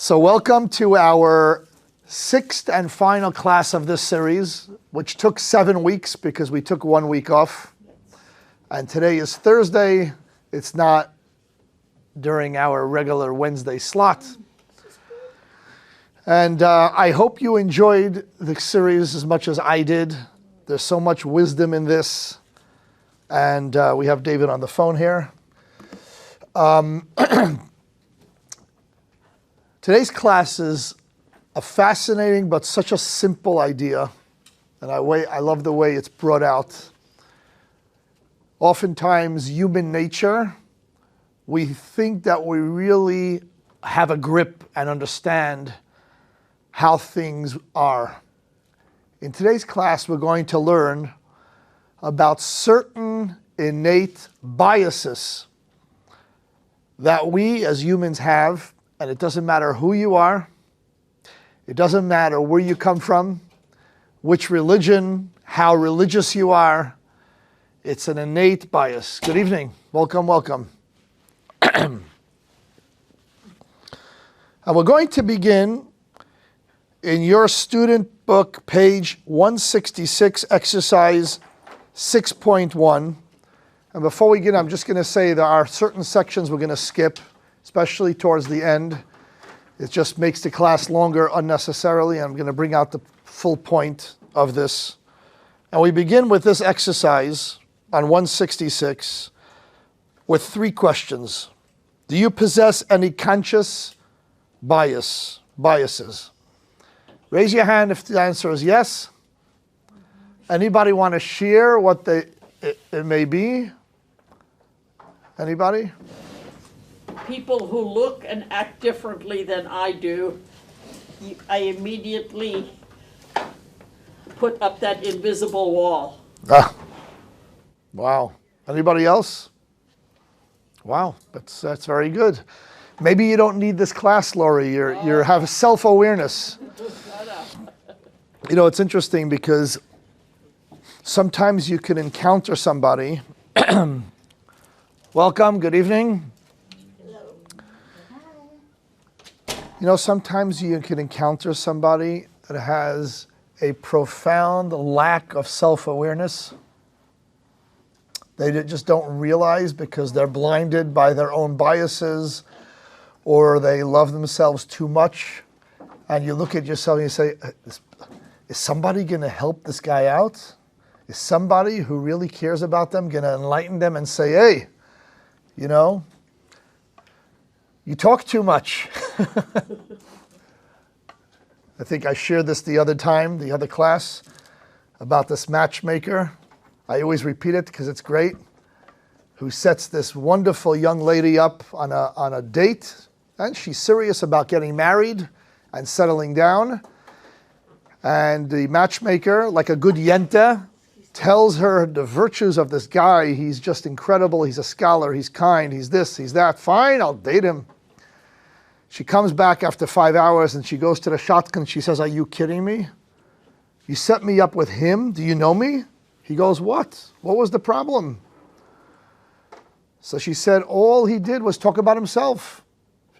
So welcome to our sixth and final class of this series, which took 7 weeks because we took 1 week off. And today is Thursday. It's not during our regular Wednesday slot. And I hope you enjoyed the series as much as I did. There's so much wisdom in this. And we have David on the phone here. Today's class is a fascinating but such a simple idea. And I love the way it's brought out. Oftentimes, human nature, we think that we really have a grip and understand how things are. In today's class, we're going to learn about certain innate biases that we as humans have, and it doesn't matter who you are, it doesn't matter where you come from, which religion, how religious you are, it's an innate bias. Good evening. Welcome, welcome. And we're going to begin in your student book, page 166, exercise 6.1. And before we get, I'm just going to say there are certain sections we're going to skip, especially towards the end. It just makes the class longer unnecessarily. I'm going to bring out the full point of this. And we begin with this exercise on 166 with 3 questions. Do you possess any conscious biases? Raise your hand if the answer is yes. Anybody want to share what it may be? Anybody? People who look and act differently than I do, I immediately put up that invisible wall. Ah, wow. Anybody else? Wow, that's very good. Maybe you don't need this class, Lori. You have self-awareness. You know, it's interesting because sometimes you can encounter somebody. Welcome, good evening. Hello. You know, sometimes you can encounter somebody that has a profound lack of self-awareness. They just don't realize because they're blinded by their own biases or they love themselves too much. And you look at yourself and you say, is somebody going to help this guy out? Is somebody who really cares about them going to enlighten them and say, hey, you know, you talk too much. I think I shared this the other class, about this matchmaker. I always repeat it because it's great. Who sets this wonderful young lady up on a date, and she's serious about getting married and settling down. And the matchmaker, like a good yenta, tells her the virtues of this guy. He's just incredible. He's a scholar. He's kind. He's this. He's that. Fine, I'll date him. She comes back after 5 hours and she goes to the shotgun. She says, are you kidding me? You set me up with him? Do you know me? He goes, what? What was the problem? So she said, all he did was talk about himself.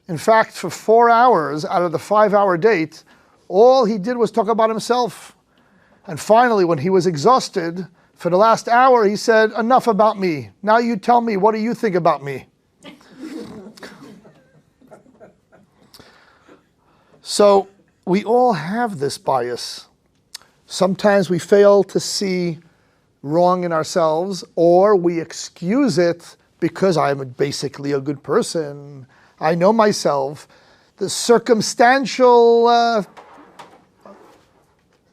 In fact, for 4 hours out of the 5-hour date, all he did was talk about himself. And finally, when he was exhausted, for the last hour, he said, enough about me. Now you tell me, what do you think about me? So we all have this bias. Sometimes we fail to see wrong in ourselves, or we excuse it because I'm basically a good person. I know myself. The circumstantial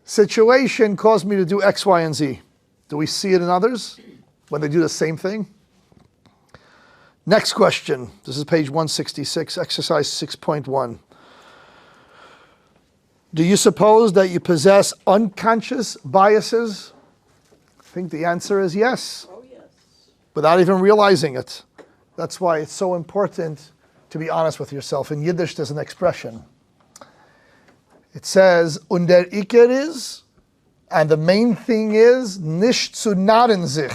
situation caused me to do X, Y, and Z. Do we see it in others when they do the same thing? Next question. This is page 166, exercise 6.1. Do you suppose that you possess unconscious biases? I think the answer is yes. Oh, yes. Without even realizing it. That's why it's so important to be honest with yourself. In Yiddish, there's an expression. It says, und der Iker is, and the main thing is, nicht zu narren sich.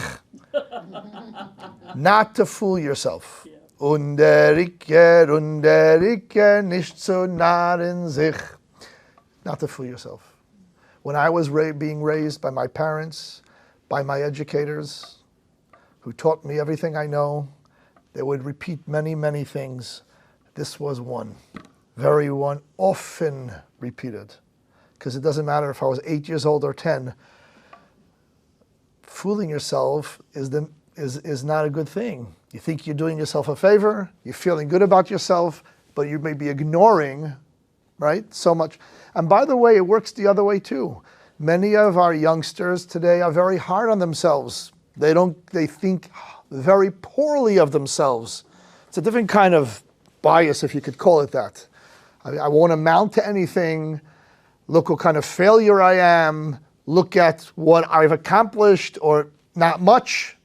Not to fool yourself. Und der Iker nicht zu nah in sich. Not to fool yourself. When I was being raised by my parents, by my educators, who taught me everything I know, they would repeat many, many things. This was one, very one, often repeated. Because it doesn't matter if I was 8 years old or 10. Fooling yourself is not a good thing. You think you're doing yourself a favor, you're feeling good about yourself, but you may be ignoring, right, so much. And by the way, it works the other way too. Many of our youngsters today are very hard on themselves. They think very poorly of themselves. It's a different kind of bias, if you could call it that. I won't amount to anything. Look what kind of failure I am. Look at what I've accomplished, or not much.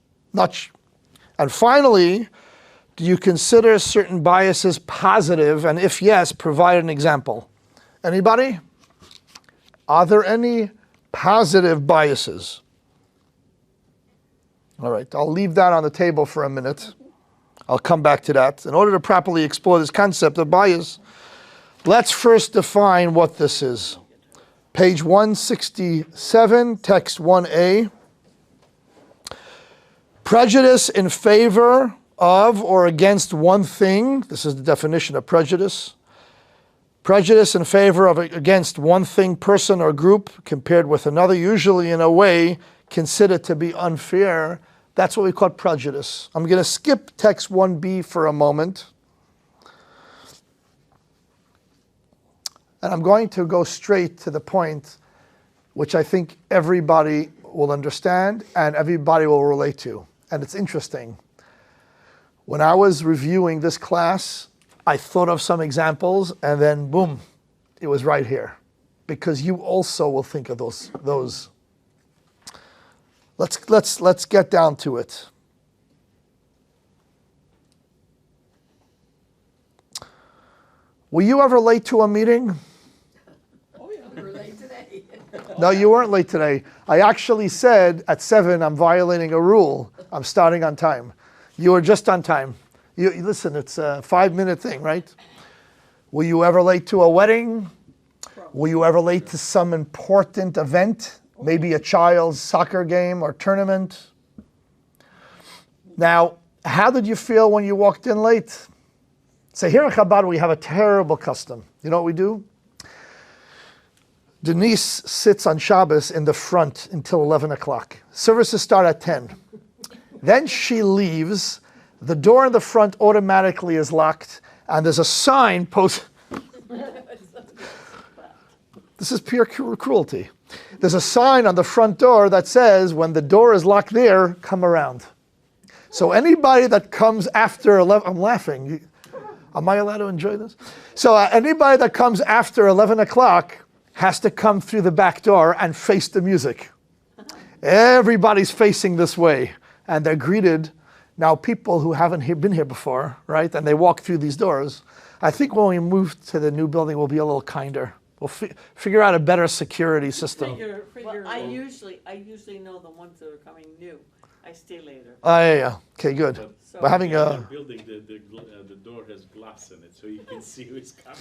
And finally, do you consider certain biases positive? And if yes, provide an example. Anybody? Are there any positive biases? All right, I'll leave that on the table for a minute. I'll come back to that. In order to properly explore this concept of bias, let's first define what this is. Page 167, text 1a. Prejudice in favor of or against one thing. This is the definition of prejudice. Prejudice in favor of against one thing, person, or group compared with another, usually in a way considered to be unfair. That's what we call prejudice. I'm going to skip text 1b for a moment. And I'm going to go straight to the point which I think everybody will understand and everybody will relate to. And it's interesting. When I was reviewing this class, I thought of some examples and then boom, it was right here. Because you also will think of those. Let's get down to it. Were you ever late to a meeting? Oh yeah, we were late today. No, you weren't late today. I actually said at 7, I'm violating a rule. I'm starting on time. You were just on time. You listen, it's a 5-minute thing, right? Were you ever late to a wedding? Were you ever late to some important event? Maybe a child's soccer game or tournament? Now, how did you feel when you walked in late? So here at Chabad, we have a terrible custom. You know what we do? Denise sits on Shabbos in the front until 11 o'clock. Services start at 10. Then she leaves. The door in the front automatically is locked, and there's a sign posted. This is pure cruelty. There's a sign on the front door that says, when the door is locked there, come around. So anybody that comes after 11, I'm laughing. Am I allowed to enjoy this? So anybody that comes after 11 o'clock has to come through the back door and face the music. Everybody's facing this way, and they're greeted. Now, people who haven't been here before, right, and they walk through these doors, I think when we move to the new building, we'll be a little kinder. We'll figure out a better security system. Well, I usually know the ones that are coming new. I stay later. Oh, yeah. Okay, good. So, We're having a... building, the door has glass in it, so you can see who's coming.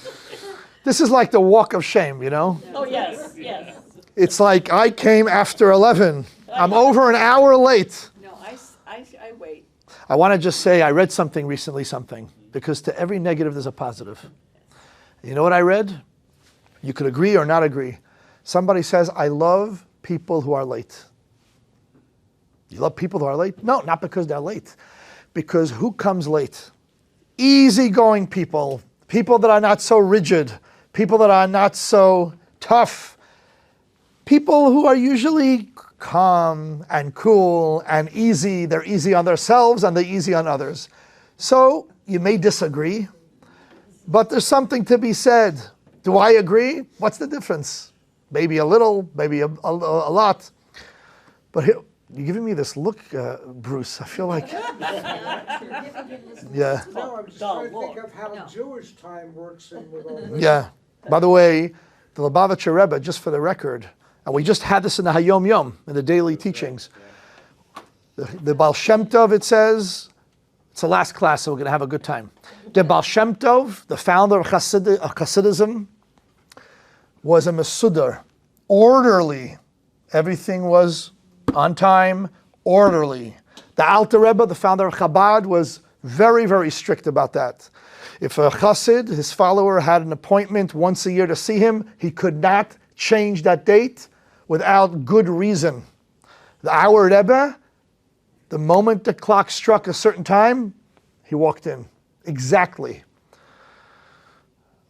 This is like the walk of shame, you know? Oh, yes. It's like, I came after 11. I'm over an hour late. No, I wait. I want to just say, I read something recently, because to every negative, there's a positive. You know what I read? You could agree or not agree. Somebody says, I love people who are late. You love people who are late? No, not because they're late. Because who comes late? Easygoing people. People that are not so rigid. People that are not so tough. People who are usually calm and cool and easy. They're easy on themselves and they're easy on others. So you may disagree, but there's something to be said. Do I agree? What's the difference? Maybe a little, maybe a lot. But here, you're giving me this look, Bruce. I feel like... Yeah. No, I'm just trying to think of how Jewish time works in with all this. Yeah. By the way, the Lubavitcher Rebbe, just for the record, and we just had this in the Hayom Yom, in the daily teachings. The Baal Shem Tov, it says, It's the last class, so we're going to have a good time. The Baal Shem Tov, the founder of Hasidism, was a Mesudar, orderly. Everything was on time, orderly. The Alter Rebbe, the founder of Chabad, was very, very strict about that. If a Chassid, his follower, had an appointment once a year to see him, he could not change that date without good reason. Our Rebbe, the moment the clock struck a certain time, he walked in. Exactly.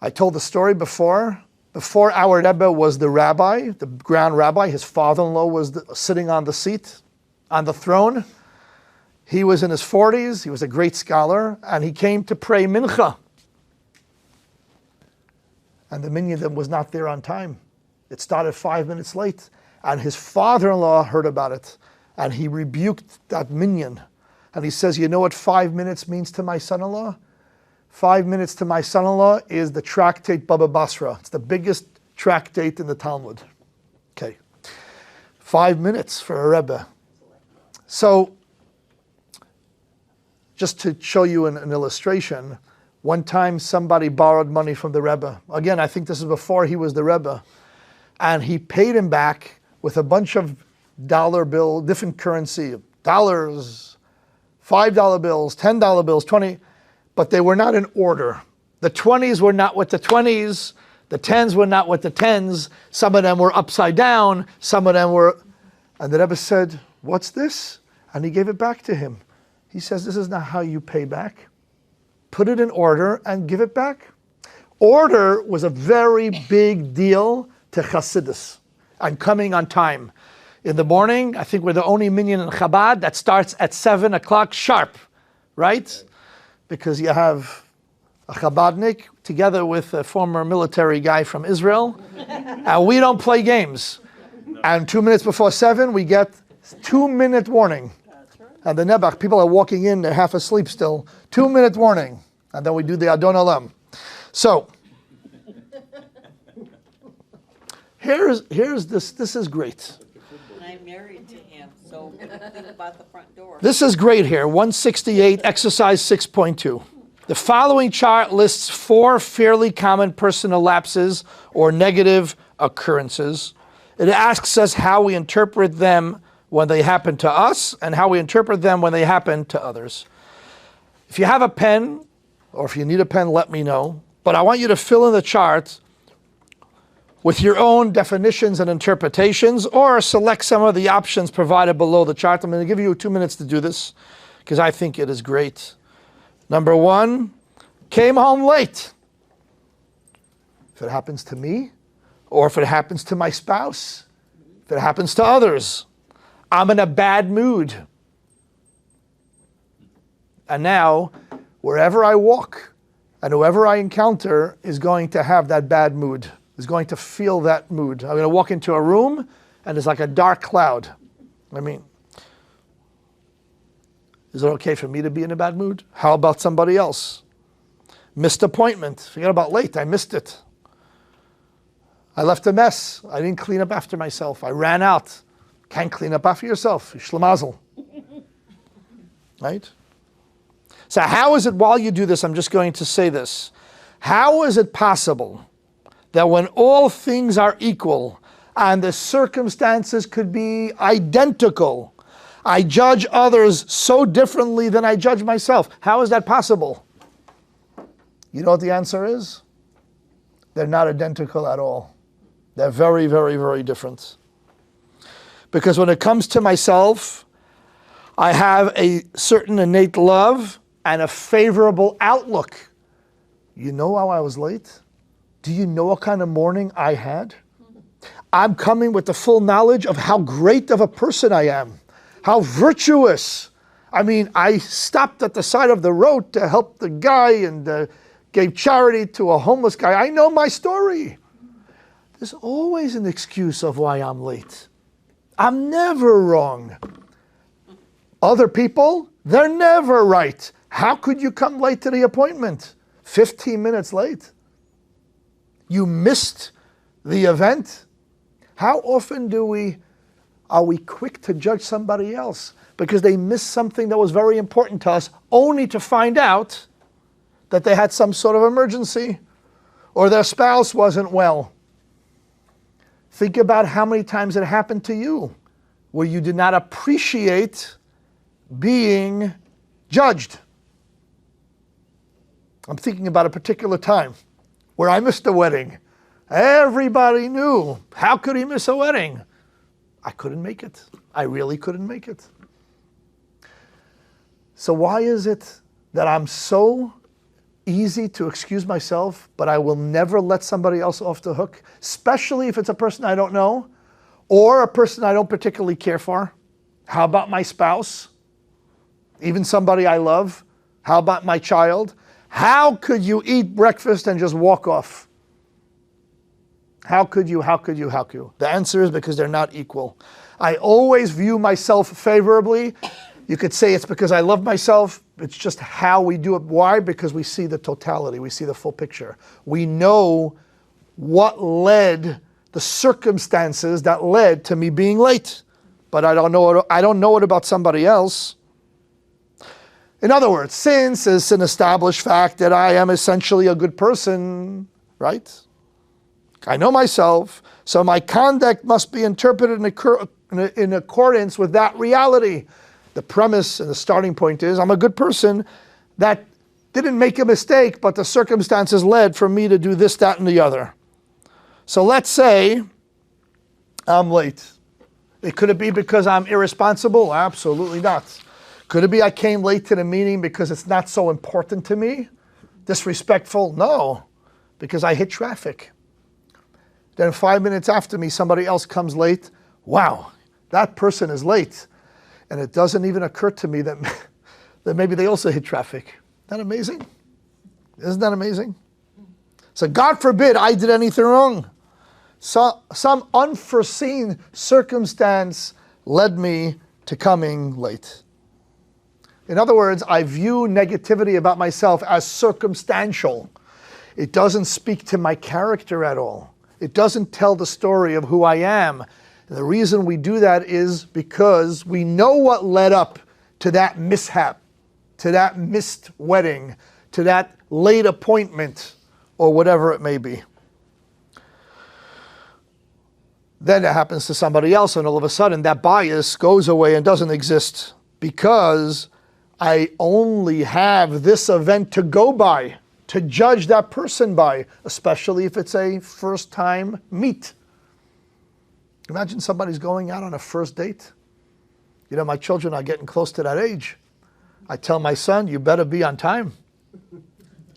I told the story before. Before our Rebbe was the rabbi, the ground rabbi, his father-in-law was sitting on the seat, on the throne. He was in his 40s, he was a great scholar, and he came to pray mincha. And the minyan was not there on time. It started 5 minutes late. And his father-in-law heard about it. And he rebuked that minyan. And he says, you know what 5 minutes means to my son-in-law? 5 minutes to my son-in-law is the tractate Baba Basra. It's the biggest tractate in the Talmud. Okay. 5 minutes for a Rebbe. So, just to show you an illustration, one time somebody borrowed money from the Rebbe. Again, I think this is before he was the Rebbe. And he paid him back with a bunch of dollar bill, different currency, dollars, $5 bills, $10 bills, 20, but they were not in order. The 20s were not with the 20s, the 10s were not with the 10s, some of them were upside down, some of them were, and the Rebbe said, what's this? And he gave it back to him. He says, this is not how you pay back. Put it in order and give it back. Order was a very big deal to Chassidus and coming on time. In the morning, I think we're the only minyan in Chabad that starts at 7 o'clock sharp, right? Because you have a Chabadnik together with a former military guy from Israel, and we don't play games. And 2 minutes before 7, we get 2-minute warning. And the Nebuch, people are walking in, they're half asleep still. 2-minute warning. And then we do the Adon Olam. So, here's this is great. I'm married to him, so think about the front door. This is great here, 168, exercise 6.2. The following chart lists 4 fairly common personal lapses or negative occurrences. It asks us how we interpret them when they happen to us and how we interpret them when they happen to others. If you have a pen, or if you need a pen, let me know. But I want you to fill in the chart with your own definitions and interpretations, or select some of the options provided below the chart. I'm going to give you 2 minutes to do this, because I think it is great. Number 1, came home late. If it happens to me, or if it happens to my spouse, if it happens to others, I'm in a bad mood. And now, wherever I walk, and whoever I encounter is going to have that bad mood, is going to feel that mood. I'm going to walk into a room, and it's like a dark cloud. I mean, is it okay for me to be in a bad mood? How about somebody else? Missed appointment. Forget about late. I missed it. I left a mess. I didn't clean up after myself. I ran out. Can't clean up after yourself. Shlemazel. Right? So how is it, while you do this, I'm just going to say this. How is it possible that when all things are equal and the circumstances could be identical, I judge others so differently than I judge myself? How is that possible? You know what the answer is? They're not identical at all. They're very, very, very different. Because when it comes to myself, I have a certain innate love and a favorable outlook. You know how I was late? Do you know what kind of morning I had? I'm coming with the full knowledge of how great of a person I am, how virtuous. I mean, I stopped at the side of the road to help the guy and gave charity to a homeless guy. I know my story. There's always an excuse of why I'm late. I'm never wrong. Other people, they're never right. How could you come late to the appointment? 15 minutes late. You missed the event. How often do we are we quick to judge somebody else because they missed something that was very important to us, only to find out that they had some sort of emergency or their spouse wasn't well? Think about how many times it happened to you where you did not appreciate being judged. I'm thinking about a particular time where I missed a wedding. Everybody knew. How could he miss a wedding? I couldn't make it. I really couldn't make it. So why is it that I'm so easy to excuse myself, but I will never let somebody else off the hook, especially if it's a person I don't know or a person I don't particularly care for? How about my spouse? Even somebody I love? How about my child? How could you eat breakfast and just walk off? How could you? How could you? How could you? The answer is because they're not equal. I always view myself favorably. You could say it's because I love myself. It's just how we do it. Why? Because we see the totality. We see the full picture. We know what led, the circumstances that led to me being late. But I don't know it about somebody else. In other words, since it's an established fact that I am essentially a good person, right? I know myself, so my conduct must be interpreted in accordance with that reality. The premise and the starting point is I'm a good person that didn't make a mistake, but the circumstances led for me to do this, that, and the other. So let's say I'm late. Could it be because I'm irresponsible? Absolutely not. Could it be I came late to the meeting because it's not so important to me? Disrespectful? No, because I hit traffic. Then 5 minutes after me, somebody else comes late. Wow, that person is late. And it doesn't even occur to me that maybe they also hit traffic. Isn't that amazing? Isn't that amazing? So God forbid I did anything wrong. So, some unforeseen circumstance led me to coming late. In other words, I view negativity about myself as circumstantial. It doesn't speak to my character at all. It doesn't tell the story of who I am. And the reason we do that is because we know what led up to that mishap, to that missed wedding, to that late appointment, or whatever it may be. Then it happens to somebody else, and all of a sudden that bias goes away and doesn't exist because I only have this event to go by, to judge that person by, especially if it's a first-time meet. Imagine somebody's going out on a first date. You know, my children are getting close to that age. I tell my son, you better be on time.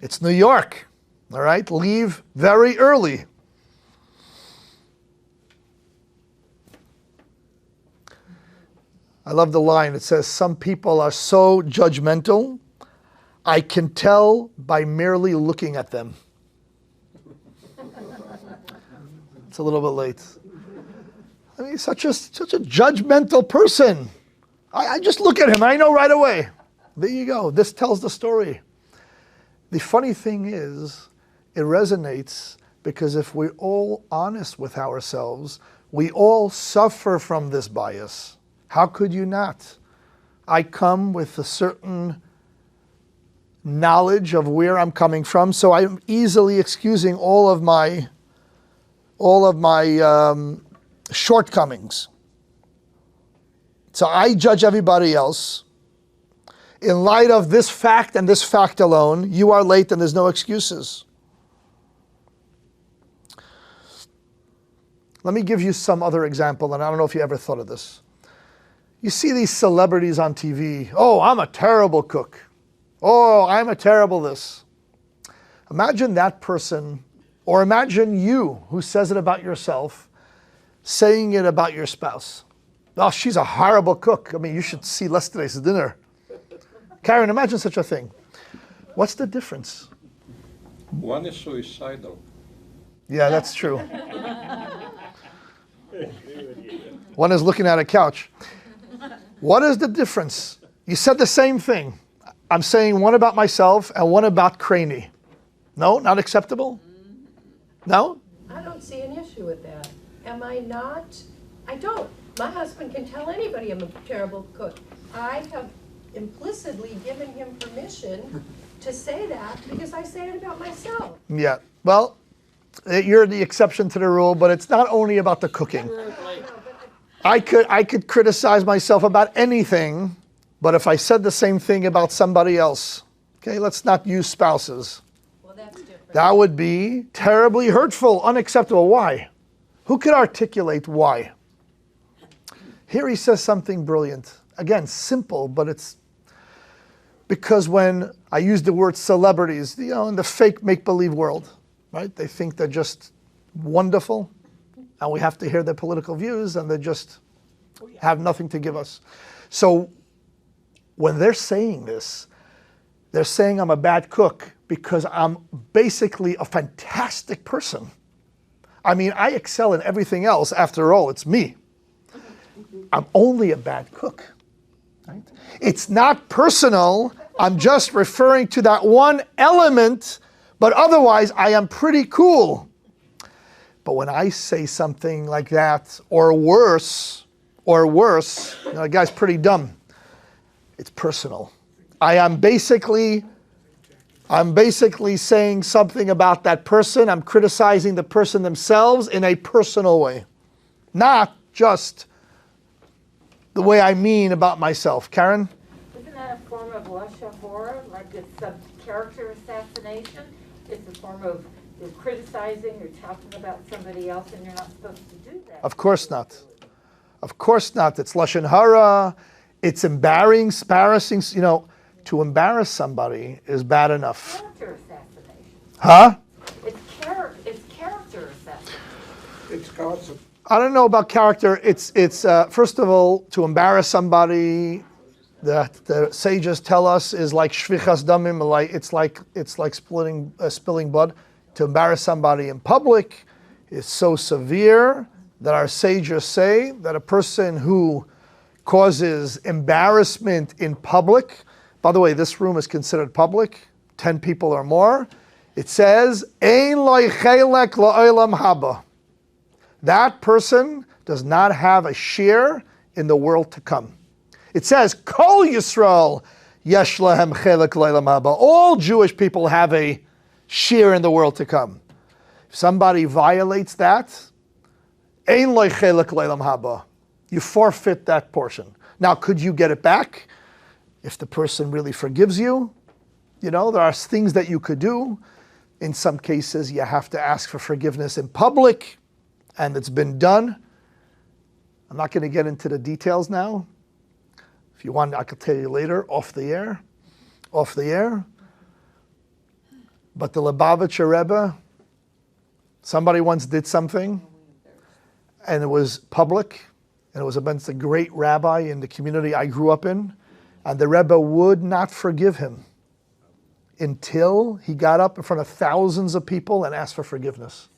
It's New York, all right? Leave very early. I love the line. It says, some people are so judgmental, I can tell by merely looking at them. It's a little bit late. I mean, such a judgmental person. I just look at him, I know right away. There you go. This tells the story. The funny thing is, it resonates because if we're all honest with ourselves, we all suffer from this bias. How could you not? I come with a certain knowledge of where I'm coming from, so I'm easily excusing all of my shortcomings. So I judge everybody else. In light of this fact and this fact alone, you are late and there's no excuses. Let me give you some other example, and I don't know if you ever thought of this. You see these celebrities on TV. Oh, I'm a terrible cook. Oh, I'm a terrible this. Imagine that person, or imagine you who says it about yourself, saying it about your spouse. Oh, she's a horrible cook. I mean, you should see yesterday's dinner. Karen, imagine such a thing. What's the difference? One is suicidal. Yeah, that's true. One is looking at a couch. What is the difference? You said the same thing. I'm saying one about myself and one about Craney. No, not acceptable? No? I don't see an issue with that. Am I not? I don't. My husband can tell anybody I'm a terrible cook. I have implicitly given him permission to say that because I say it about myself. Yeah. Well, you're the exception to the rule, but it's not only about the cooking. I could criticize myself about anything, but if I said the same thing about somebody else, okay, let's not use spouses. Well, that's different. That would be terribly hurtful, unacceptable. Why? Who could articulate why? Here he says something brilliant. Again, simple, but it's because when I use the word celebrities, in the fake make-believe world, right? They think they're just wonderful, and we have to hear their political views, and they just have nothing to give us. So when they're saying this, they're saying I'm a bad cook because I'm basically a fantastic person. I mean, I excel in everything else. After all, it's me. I'm only a bad cook. Right? It's not personal. I'm just referring to that one element, but otherwise I am pretty cool. But when I say something like that, or worse, the guy's pretty dumb, it's personal. I'm basically saying something about that person. I'm criticizing the person themselves in a personal way, not just the way I mean about myself. Karen? Isn't that a form of lashon hara, like it's a character assassination? It's a form of you're criticizing, you're talking about somebody else, and you're not supposed to do that. Of course not. Of course not. It's lashon hara. It's embarrassing. To embarrass somebody is bad enough. Character assassination. Huh? It's character assassination. It's gossip. I don't know about character. It's first of all, to embarrass somebody, the sages tell us is like shvichas damim. It's like spilling blood. To embarrass somebody in public is so severe that our sages say that a person who causes embarrassment in public, by the way, this room is considered public, 10 people or more, it says, Ein lo chelek la'olam haba. That person does not have a share in the world to come. It says, Kol Yisrael yesh lahem chelek la'olam haba. All Jewish people have a share in the world to come. If somebody violates that, Ein lo chelek la'olam haba. You forfeit that portion. Now, could you get it back? If the person really forgives you, there are things that you could do. In some cases, you have to ask for forgiveness in public, and it's been done. I'm not going to get into the details now. If you want, I could tell you later, off the air. But the Lubavitcher Rebbe, somebody once did something, and it was public, and it was against a great rabbi in the community I grew up in, and the Rebbe would not forgive him until he got up in front of thousands of people and asked for forgiveness.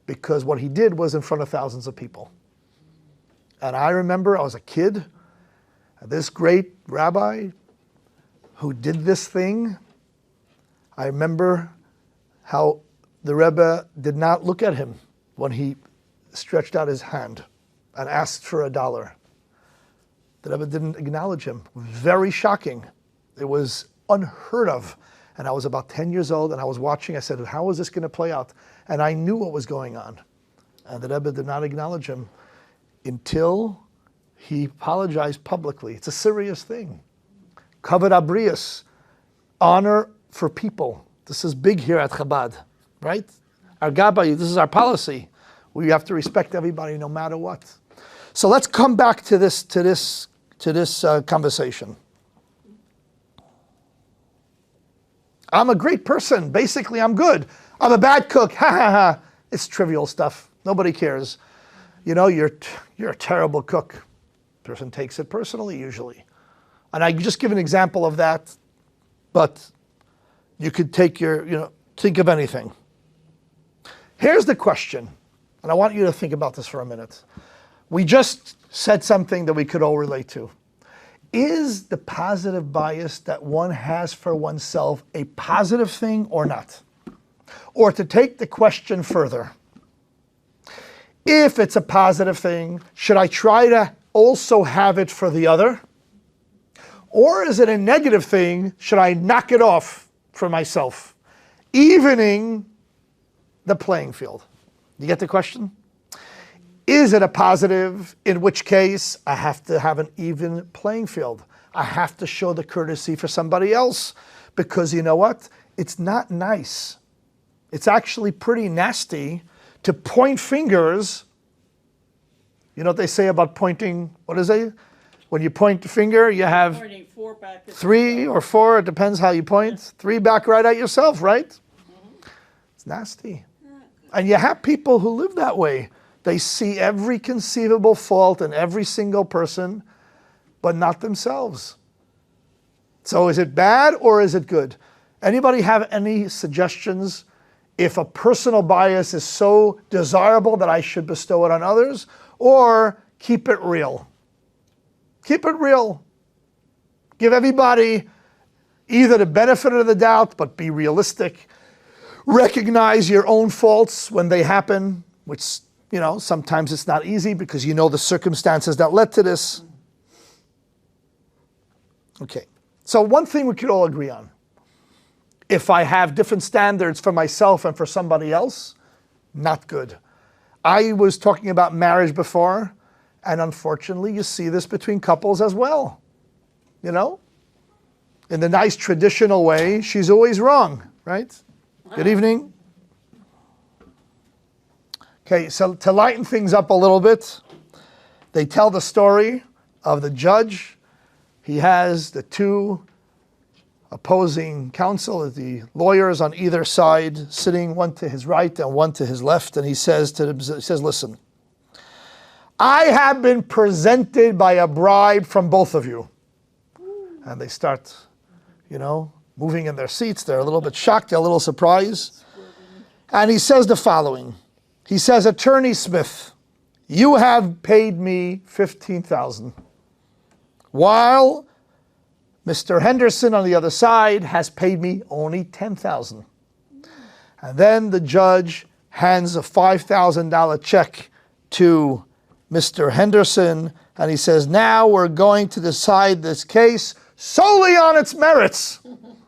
Because what he did was in front of thousands of people. And I remember I was a kid, and this great rabbi who did this thing, I remember how the Rebbe did not look at him when he stretched out his hand and asked for $1. The Rebbe didn't acknowledge him. Very shocking. It was unheard of. And I was about 10 years old, and I was watching. I said, how is this going to play out? And I knew what was going on. And the Rebbe did not acknowledge him until he apologized publicly. It's a serious thing. Kavod abrius, honor for people. This is big here at Chabad, right? Our Gabbai, this is our policy. We have to respect everybody no matter what. So let's come back to this conversation. I'm a great person. Basically, I'm good. I'm a bad cook. Ha ha ha. It's trivial stuff. Nobody cares. You're a terrible cook. Person takes it personally usually. And I just give an example of that, but you could take think of anything. Here's the question, and I want you to think about this for a minute. We just said something that we could all relate to. Is the positive bias that one has for oneself a positive thing or not? Or to take the question further, If it's a positive thing, should I try to also have it for the other? Or is it a negative thing? Should I knock it off for myself? Evening the playing field. You get the question? Is it a positive, in which case I have to have an even playing field? I have to show the courtesy for somebody else, because you know what? It's not nice. It's actually pretty nasty to point fingers. You know what they say about pointing, what is it? When you point the finger, you have Pointing 4 back at 3 yourself. or 4, it depends how you point. 3 back right at yourself, right? It's nasty. And you have people who live that way. They see every conceivable fault in every single person, but not themselves. So is it bad or is it good? Anybody have any suggestions? If a personal bias is so desirable that I should bestow it on others, or keep it real? Keep it real. Give everybody either the benefit of the doubt, but be realistic. Recognize your own faults when they happen, which, you know, sometimes it's not easy because you know the circumstances that led to this. Okay, so one thing we could all agree on. If I have different standards for myself and for somebody else, not good. I was talking about marriage before, and unfortunately you see this between couples as well. You know? In the nice traditional way, she's always wrong, right? Good evening. Okay, so to lighten things up a little bit, they tell the story of the judge. He has the 2 opposing counsel, the lawyers on either side, sitting one to his right and one to his left, and he says to them, listen, I have been presented by a bribe from both of you. And they start, you know, moving in their seats. They're a little bit shocked, they're a little surprised. And he says the following. He says, Attorney Smith, you have paid me $15,000, while Mr. Henderson on the other side has paid me only $10,000. And then the judge hands a $5,000 check to Mr. Henderson, and he says, now we're going to decide this case solely on its merits.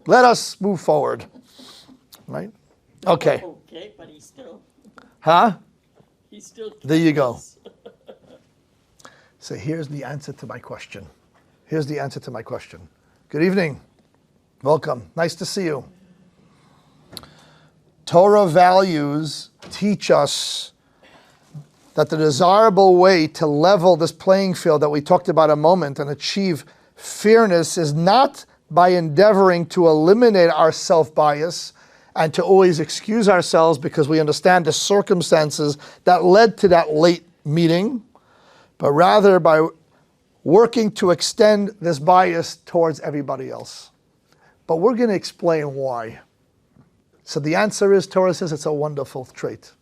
Let us move forward. Right? Okay. Okay, but he's still There you go. So here's the answer to my question. Here's the answer to my question. Good evening. Welcome. Nice to see you. Torah values teach us that the desirable way to level this playing field that we talked about a moment and achieve fairness is not by endeavoring to eliminate our self-bias and to always excuse ourselves because we understand the circumstances that led to that late meeting, but rather by working to extend this bias towards everybody else. But we're going to explain why. So the answer is, Torah says it's a wonderful trait.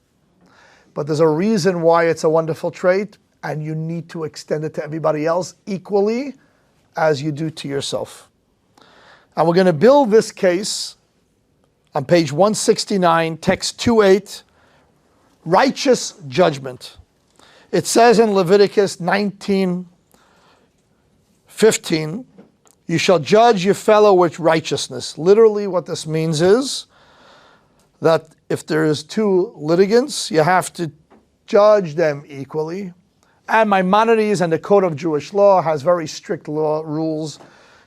But there's a reason why it's a wonderful trait, and you need to extend it to everybody else equally as you do to yourself. And we're going to build this case on page 169, text 2:8, righteous judgment. It says in Leviticus 19:15, you shall judge your fellow with righteousness. Literally what this means is that if there is 2 litigants, you have to judge them equally. And Maimonides and the Code of Jewish Law has very strict law rules.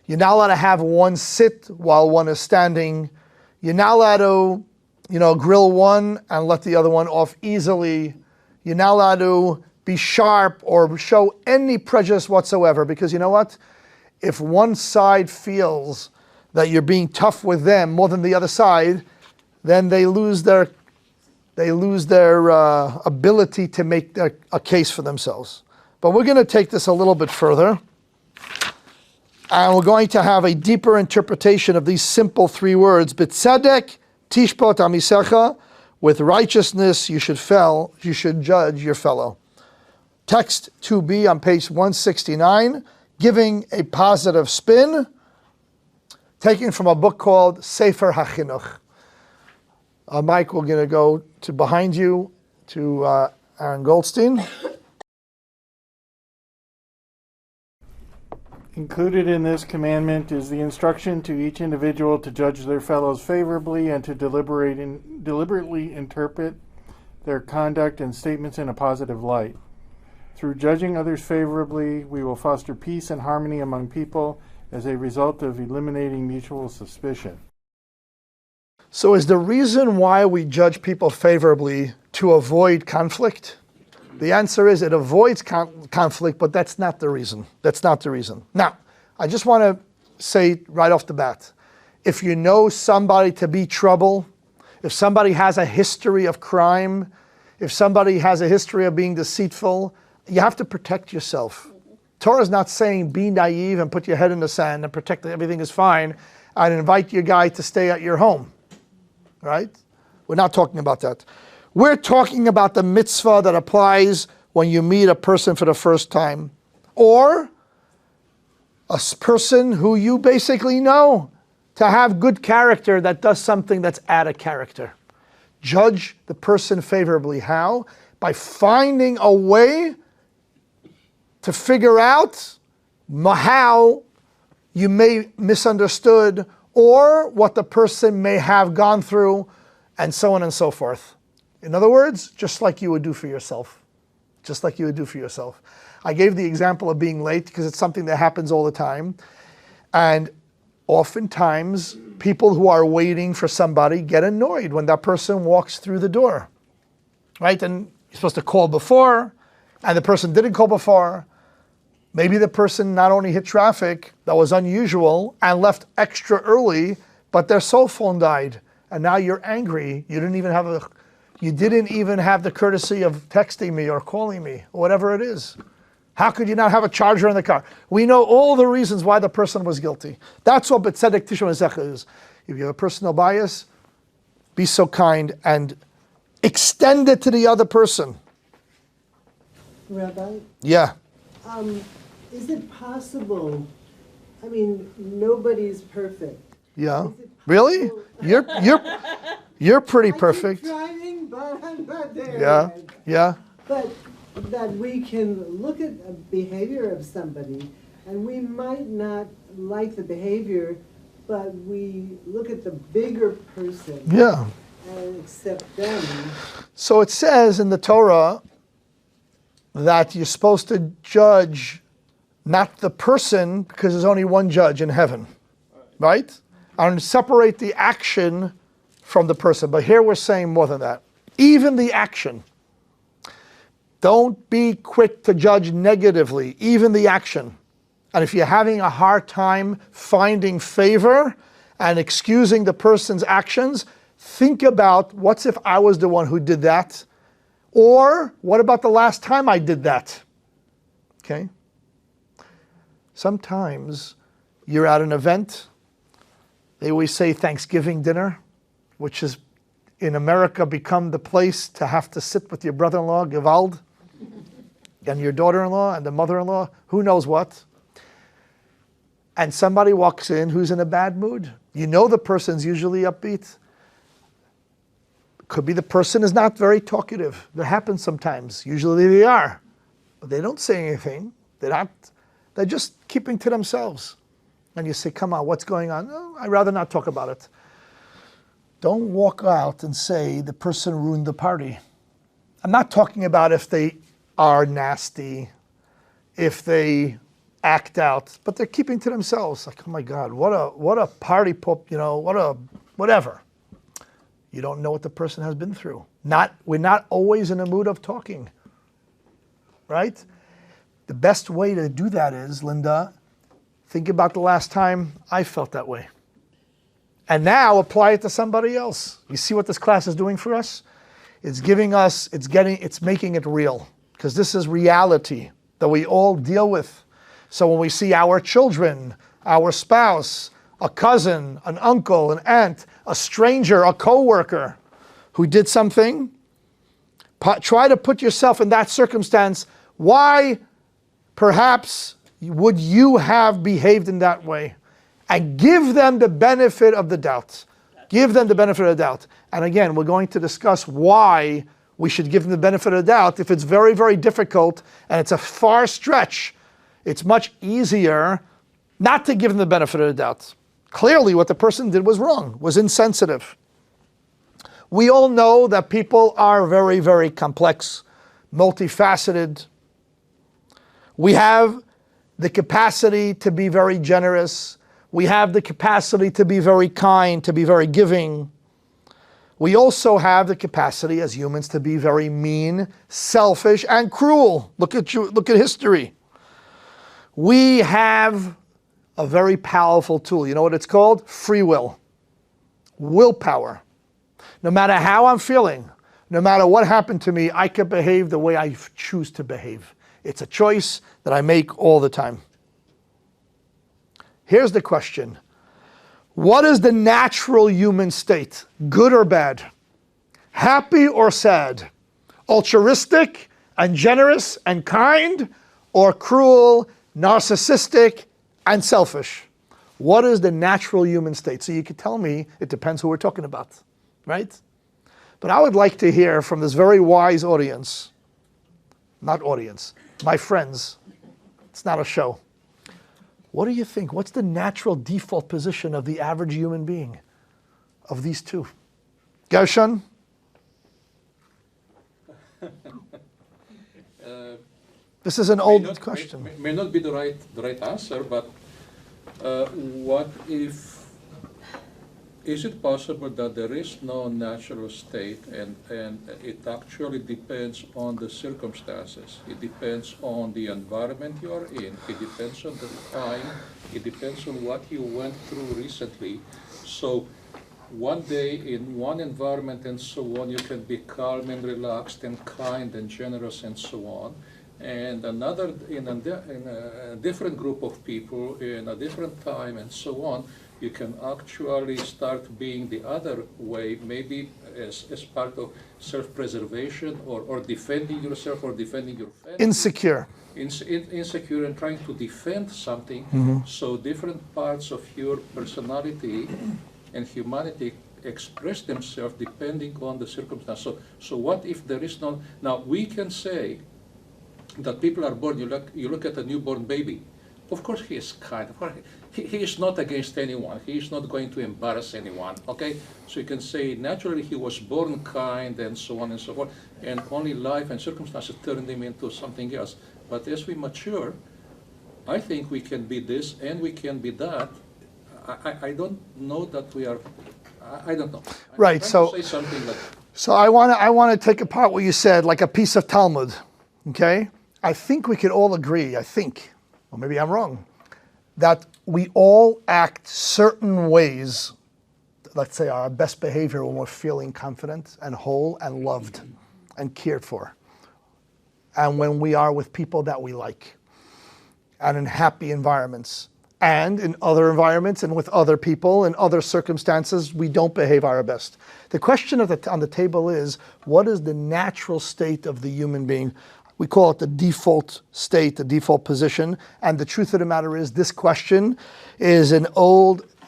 You're not allowed to have one sit while one is standing. You're not allowed to, grill one and let the other one off easily. You're not allowed to be sharp or show any prejudice whatsoever, because you know what? If one side feels that you're being tough with them more than the other side, then they lose their ability to make a case for themselves. But we're going to take this a little bit further, and we're going to have a deeper interpretation of these simple 3 words: B'tzedek tishpot amisecha. With righteousness you should judge your fellow. Text 2b on page 169, giving a positive spin, taken from a book called Sefer HaChinuch. Mike, we're going to go to behind you to Aaron Goldstein. Included in this commandment is the instruction to each individual to judge their fellows favorably and to deliberately interpret their conduct and statements in a positive light. Through judging others favorably, we will foster peace and harmony among people as a result of eliminating mutual suspicion. So is the reason why we judge people favorably to avoid conflict? The answer is it avoids conflict, but that's not the reason. That's not the reason. Now, I just want to say right off the bat, if you know somebody to be trouble, if somebody has a history of crime, if somebody has a history of being deceitful, you have to protect yourself. Torah is not saying be naive and put your head in the sand and protect that everything is fine and invite your guy to stay at your home, right? We're not talking about that. We're talking about the mitzvah that applies when you meet a person for the first time, or a person who you basically know to have good character that does something that's out of character. Judge the person favorably. How? By finding a way to figure out how you may misunderstood or what the person may have gone through, and so on and so forth. In other words, just like you would do for yourself. Just like you would do for yourself. I gave the example of being late because it's something that happens all the time. And oftentimes, people who are waiting for somebody get annoyed when that person walks through the door. Right? And you're supposed to call before, and the person didn't call before. Maybe the person not only hit traffic that was unusual and left extra early, but their cell phone died. And now you're angry. You didn't even have the courtesy of texting me or calling me, or whatever it is. How could you not have a charger in the car? We know all the reasons why the person was guilty. That's what B'tzedek Tishma Zecha is. If you have a personal bias, be so kind and extend it to the other person. Rabbi? Yeah. Is it possible, I mean, nobody's perfect. Yeah. Really? You're pretty perfect. I'm trying, but I'm not there Yeah. yet. Yeah. But that we can look at a behavior of somebody, and we might not like the behavior, but we look at the bigger person Yeah. and accept them. So it says in the Torah that you're supposed to judge not the person, because there's only one judge in heaven, right? And separate the action from the person. But here we're saying more than that. Even the action. Don't be quick to judge negatively, even the action. And if you're having a hard time finding favor and excusing the person's actions, think about, what's if I was the one who did that? Or what about the last time I did that? Okay? Sometimes you're at an event. They always say Thanksgiving dinner, which has in America become the place to have to sit with your brother-in-law, Gewalt, and your daughter-in-law and the mother-in-law, who knows what. And somebody walks in who's in a bad mood. You know the person's usually upbeat. Could be the person is not very talkative. That happens sometimes. Usually they are. But they don't say anything. They're just keeping to themselves. And you say, come on, what's going on? Oh, I'd rather not talk about it. Don't walk out and say the person ruined the party. I'm not talking about if they are nasty, if they act out, but they're keeping to themselves. Like, oh my God, what a party pop, whatever. You don't know what the person has been through. We're not always in a mood of talking, right? The best way to do that is, Linda, think about the last time I felt that way. And now apply it to somebody else. You see what this class is doing for us? It's making it real. Because this is reality that we all deal with. So when we see our children, our spouse, a cousin, an uncle, an aunt, a stranger, a coworker who did something, try to put yourself in that circumstance. Why perhaps would you have behaved in that way? And give them the benefit of the doubt. Give them the benefit of the doubt. And again, we're going to discuss why we should give them the benefit of the doubt. If it's very, very difficult and it's a far stretch, it's much easier not to give them the benefit of the doubt. Clearly what the person did was wrong, was insensitive. We all know that people are very, very complex, multifaceted. We have the capacity to be very generous. We have the capacity to be very kind, to be very giving. We also have the capacity as humans to be very mean, selfish, and cruel. Look at history. We have a very powerful tool. You know what it's called? Free will. Willpower. No matter how I'm feeling, no matter what happened to me, I can behave the way I choose to behave. It's a choice that I make all the time. Here's the question. What is the natural human state? Good or bad? Happy or sad? Altruistic and generous and kind? Or cruel, narcissistic, and selfish? What is the natural human state? So you could tell me, it depends who we're talking about, right? But I would like to hear from this very wise audience, not audience, my friends. It's not a show. What do you think? What's the natural default position of the average human being of these two? Gershon? This is an old question. May not be the right answer, but what if, is it possible that there is no natural state and it actually depends on the circumstances? It depends on the environment you are in. It depends on the time. It depends on what you went through recently. So one day in one environment and so on, you can be calm and relaxed and kind and generous and so on. And another in a different group of people in a different time and so on, you can actually start being the other way, maybe as part of self-preservation or defending yourself or defending your family. Insecure. Insecure and trying to defend something. So different parts of your personality and humanity express themselves depending on the circumstance. So what if there is no... Now we can say that people are born, you look at a newborn baby. Of course he is kind. Of course he is not against anyone. He is not going to embarrass anyone, okay? So you can say naturally he was born kind and so on and so forth, and only life and circumstances turned him into something else. But as we mature, I think we can be this and we can be that. I don't know that we are, I don't know. Right, so, say something like, so I want to take apart what you said like a piece of Talmud, okay? I think we could all agree, or maybe I'm wrong, that we all act certain ways, let's say our best behavior when we're feeling confident and whole and loved and cared for. And when we are with people that we like and in happy environments. And in other environments and with other people and other circumstances, we don't behave our best. The question on the table is, what is the natural state of the human being? We call it the default state, the default position. And the truth of the matter is, this question is an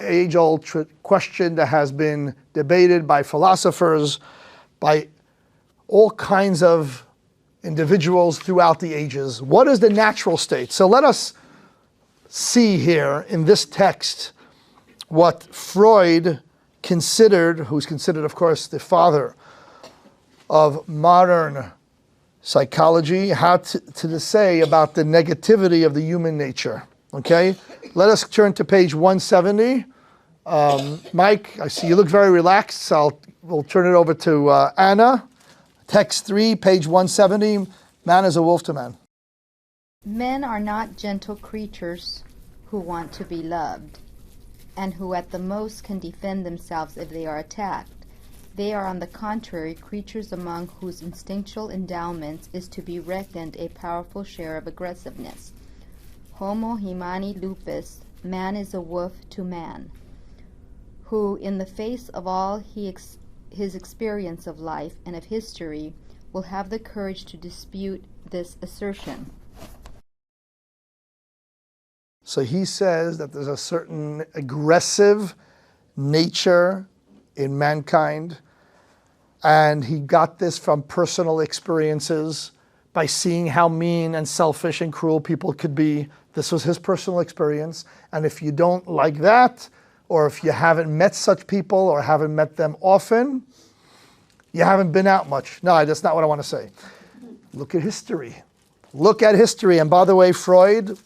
age-old question that has been debated by philosophers, by all kinds of individuals throughout the ages. What is the natural state? So let us see here in this text what Freud considered, who's considered, of course, the father of modern psychology, how to say about the negativity of the human nature. Okay, let us turn to page 170. Mike, I see you look very relaxed, so we'll turn it over to Anna. Text 3, page 170. Man is a wolf to man. Men are not gentle creatures who want to be loved, and who at the most can defend themselves if they are attacked. They are, on the contrary, creatures among whose instinctual endowments is to be reckoned a powerful share of aggressiveness. Homo himani lupus, man is a wolf to man, who, in the face of all his experience of life and of history, will have the courage to dispute this assertion. So he says that there's a certain aggressive nature in mankind And he got this from personal experiences by seeing how mean and selfish and cruel people could be. This was his personal experience. And if you don't like that, or if you haven't met such people or haven't met them often, you haven't been out much. No, that's not what I want to say. Look at history. Look at history. And by the way, Freud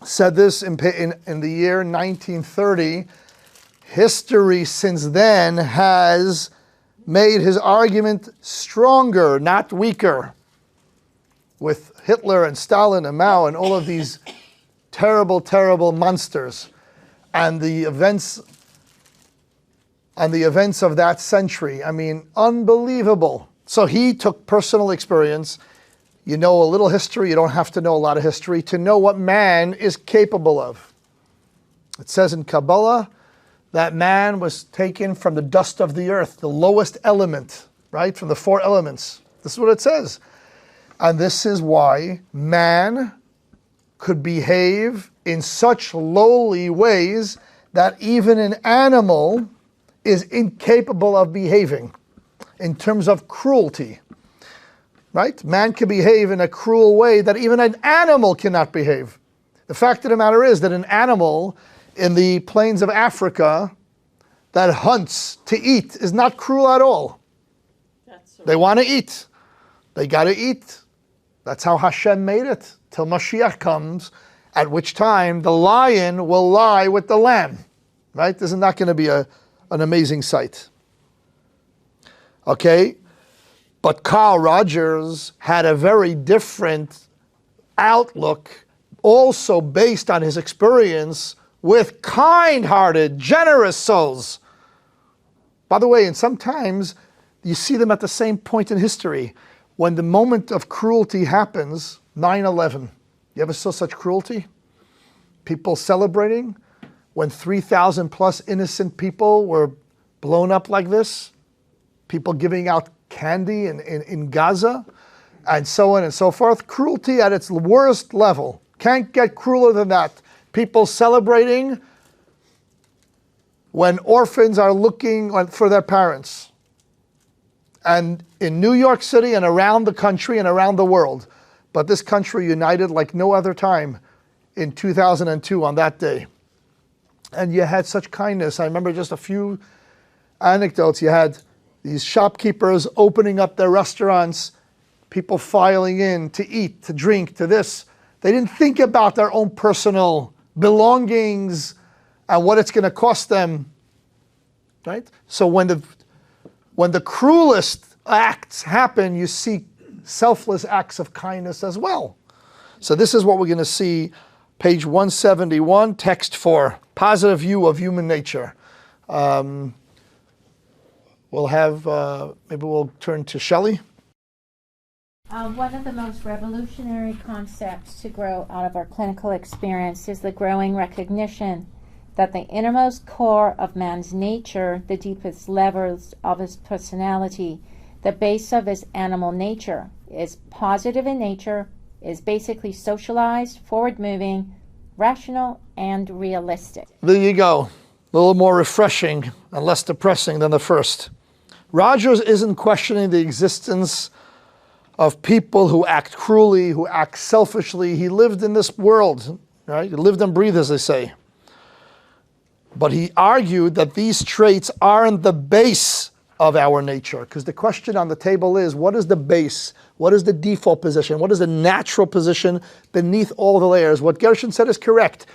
said this in the year 1930. History since then has made his argument stronger, not weaker. With Hitler and Stalin and Mao and all of these terrible, terrible monsters and the events of that century. I mean, unbelievable. So he took personal experience. You know a little history. You don't have to know a lot of history to know what man is capable of. It says in Kabbalah that man was taken from the dust of the earth, the lowest element, right? From the 4 elements. This is what it says. And this is why man could behave in such lowly ways that even an animal is incapable of behaving in terms of cruelty. Right? Man can behave in a cruel way that even an animal cannot behave. The fact of the matter is that an animal in the plains of Africa that hunts to eat is not cruel at all. They want to eat. They got to eat. That's how Hashem made it, till Mashiach comes, at which time the lion will lie with the lamb. Right? This is not going to be an amazing sight. Okay? But Carl Rogers had a very different outlook, also based on his experience with kind-hearted, generous souls. By the way, and sometimes you see them at the same point in history. When the moment of cruelty happens, 9/11, you ever saw such cruelty? People celebrating when 3,000 plus innocent people were blown up like this? People giving out candy in Gaza, and so on and so forth. Cruelty at its worst level. Can't get crueler than that. People celebrating when orphans are looking for their parents. And in New York City and around the country and around the world. But this country united like no other time in 2002 on that day. And you had such kindness. I remember just a few anecdotes. You had these shopkeepers opening up their restaurants, people filing in to eat, to drink, to this. They didn't think about their own personal belongings and what it's going to cost them. Right? So when the cruelest acts happen, you see selfless acts of kindness as well. So this is what we're going to see, page 171, text 4, positive view of human nature. We'll have, maybe we'll turn to Shelley. One of the most revolutionary concepts to grow out of our clinical experience is the growing recognition that the innermost core of man's nature, the deepest levels of his personality, the base of his animal nature, is positive in nature, is basically socialized, forward-moving, rational, and realistic. There you go. A little more refreshing and less depressing than the first. Rogers isn't questioning the existence of people who act cruelly, who act selfishly. He lived in this world, right? He lived and breathed, as they say. But he argued that these traits aren't the base of our nature. Because the question on the table is, what is the base? What is the default position? What is the natural position beneath all the layers? What Gershon said is correct.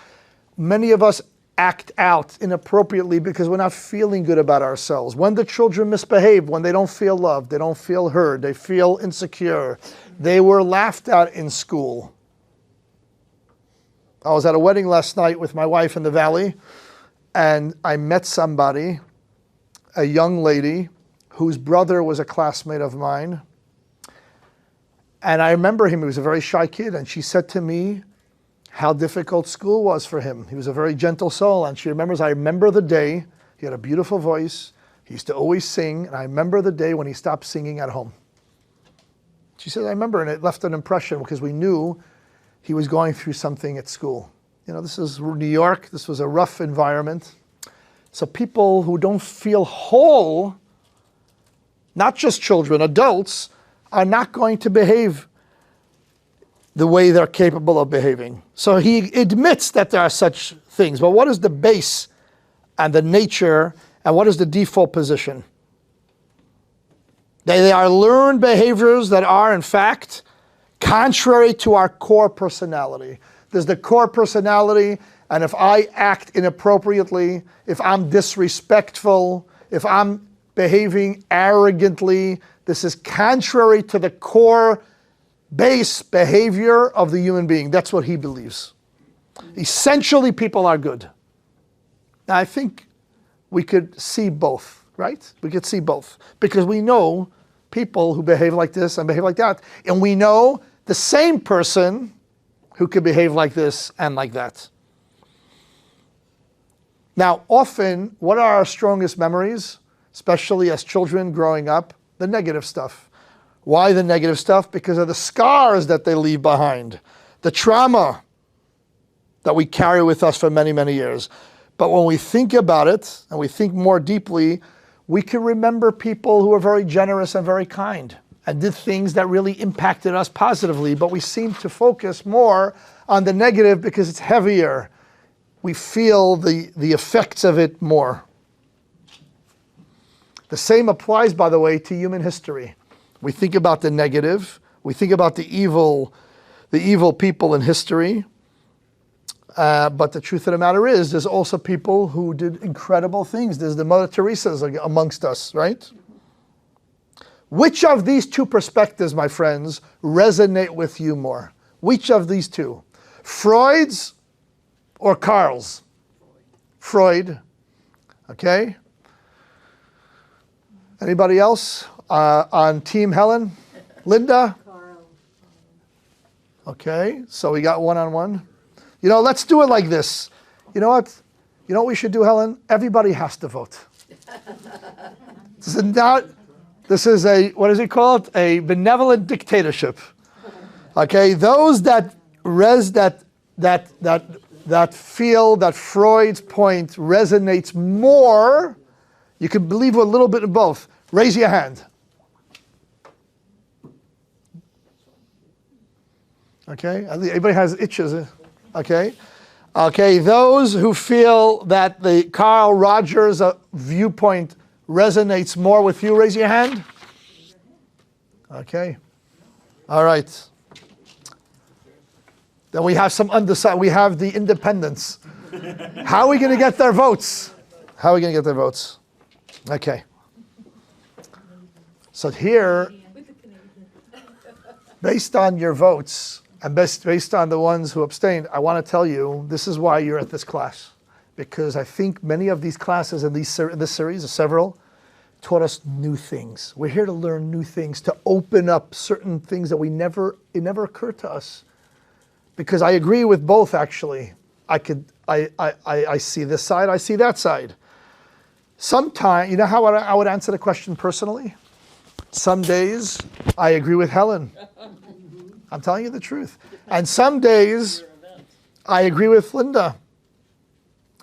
Many of us act out inappropriately because we're not feeling good about ourselves. When the children misbehave, when they don't feel loved, they don't feel heard, they feel insecure. They were laughed at in school. I was at a wedding last night with my wife in the Valley, and I met somebody, a young lady, whose brother was a classmate of mine. And I remember him, he was a very shy kid, and she said to me how difficult school was for him. He was a very gentle soul, and she remembers, I remember the day, he had a beautiful voice, he used to always sing, and I remember the day when he stopped singing at home. She said, I remember, and it left an impression because we knew he was going through something at school. You know, this is New York, this was a rough environment. So people who don't feel whole not just children, adults, are not going to behave the way they're capable of behaving. So he admits that there are such things, but what is the base and the nature, and what is the default position? They are learned behaviors that are, in fact, contrary to our core personality. There's the core personality, and if I act inappropriately, if I'm disrespectful, if I'm behaving arrogantly, this is contrary to the core base behavior of the human being. That's what he believes. Essentially, people are good. Now, I think we could see both, right? We could see both. Because we know people who behave like this and behave like that. And we know the same person who could behave like this and like that. Now, often, what are our strongest memories, especially as children growing up? The negative stuff. Why the negative stuff? Because of the scars that they leave behind, the trauma that we carry with us for many, many years. But when we think about it, and we think more deeply, we can remember people who are very generous and very kind, and did things that really impacted us positively, but we seem to focus more on the negative because it's heavier. We feel the effects of it more. The same applies, by the way, to human history. We think about the negative, we think about the evil people in history, but the truth of the matter is, there's also people who did incredible things. There's the Mother Teresa's amongst us, right? Which of these two perspectives, my friends, resonate with you more? Which of these two? Freud's or Carl's? Freud. Okay. Anybody else on Team Helen? Linda? Okay, so we got one-on-one. You know, let's do it like this. You know what? You know what we should do, Helen? Everybody has to vote. This is a, what is it called? A benevolent dictatorship. Okay, those that feel that Freud's point resonates more, you can believe a little bit of both. Raise your hand. Okay, everybody has itches. Okay, those who feel that the Carl Rogers viewpoint resonates more with you, raise your hand. Okay, all right. Then we have some undecided. We have the independents. How are we going to get their votes? How are we going to get their votes? Okay. So here, based on your votes, and based on the ones who abstained, I want to tell you, this is why you're at this class. Because I think many of these classes in this series, several, taught us new things. We're here to learn new things, to open up certain things that it never occurred to us. Because I agree with both, actually. I see this side, I see that side. Sometimes, you know how I would answer the question personally? Some days, I agree with Helen. I'm telling you the truth. And some days, I agree with Linda.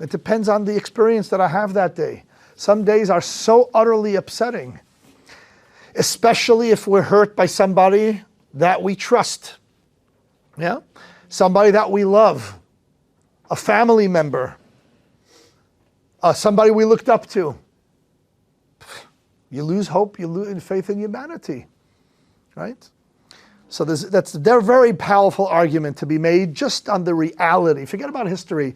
It depends on the experience that I have that day. Some days are so utterly upsetting, especially if we're hurt by somebody that we trust. Yeah? Somebody that we love, a family member, somebody we looked up to. You lose hope, you lose faith in humanity, right? So that's a very powerful argument to be made just on the reality. Forget about history.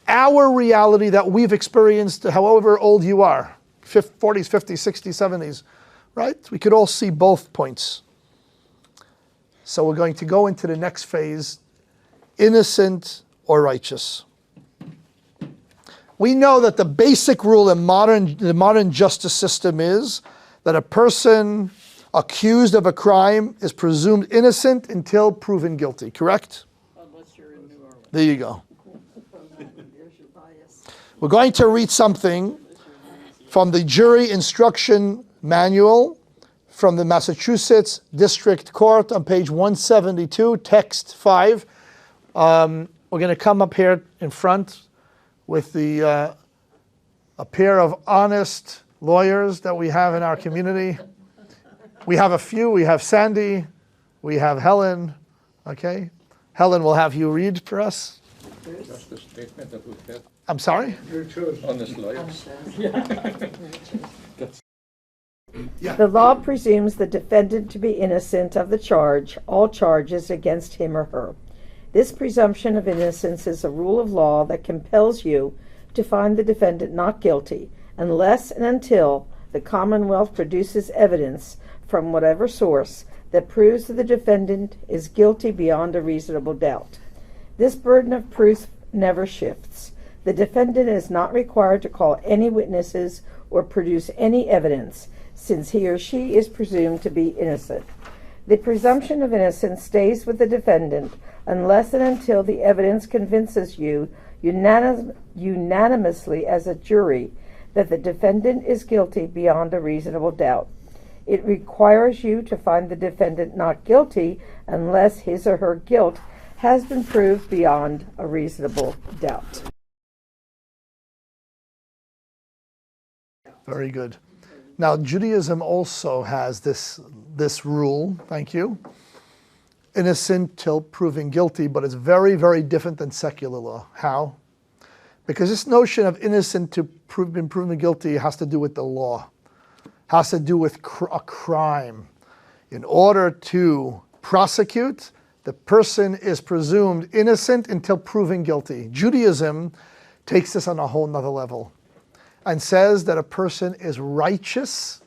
Our reality that we've experienced, however old you are, 40s, 50s, 60s, 70s, right? We could all see both points. So we're going to go into the next phase, innocent or righteous. We know that the basic rule in the modern justice system is that a person accused of a crime is presumed innocent until proven guilty, correct? Unless you're in New Orleans. There you go. We're going to read something from the jury instruction manual from the Massachusetts District Court on page 172, text 5. We're going to come up here in front with a pair of honest lawyers that we have in our community. We have a few. We have Sandy. We have Helen. Okay. Helen will have you read for us. Just the statement that we have. I'm sorry? Your choice. Honest lawyers. The law presumes the defendant to be innocent of the charge, all charges against him or her. This presumption of innocence is a rule of law that compels you to find the defendant not guilty, unless and until the Commonwealth produces evidence from whatever source that proves that the defendant is guilty beyond a reasonable doubt. This burden of proof never shifts. The defendant is not required to call any witnesses or produce any evidence, since he or she is presumed to be innocent. The presumption of innocence stays with the defendant unless and until the evidence convinces you unanimously as a jury that the defendant is guilty beyond a reasonable doubt. It requires you to find the defendant not guilty unless his or her guilt has been proved beyond a reasonable doubt. Very good. Now, Judaism also has this rule, thank you, innocent till proven guilty, but it's very, very different than secular law. How? Because this notion of innocent to been proven guilty has to do with the law, has to do with a crime. In order to prosecute, the person is presumed innocent until proven guilty. Judaism takes this on a whole nother level and says that a person is righteous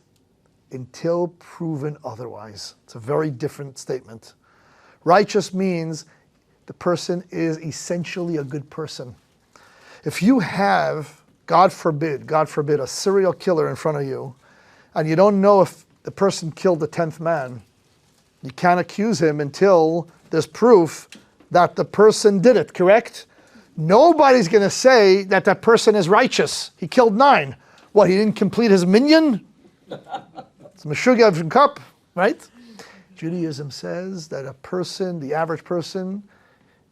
until proven otherwise. It's a very different statement. Righteous means the person is essentially a good person. If you have, God forbid, a serial killer in front of you, and you don't know if the person killed the 10th man, you can't accuse him until there's proof that the person did it, correct? Nobody's going to say that that person is righteous. He killed 9. What, he didn't complete his minyan? It's Meshuggah cup, right? Judaism says that a person, the average person,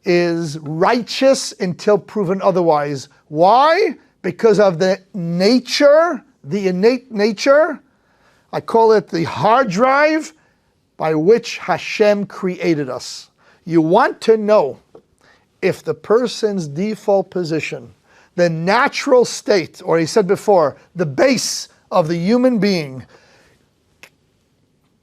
is righteous until proven otherwise. Why? Because of the nature, the innate nature, I call it the hard drive by which Hashem created us. You want to know if the person's default position, the natural state, or he said before, the base of the human being,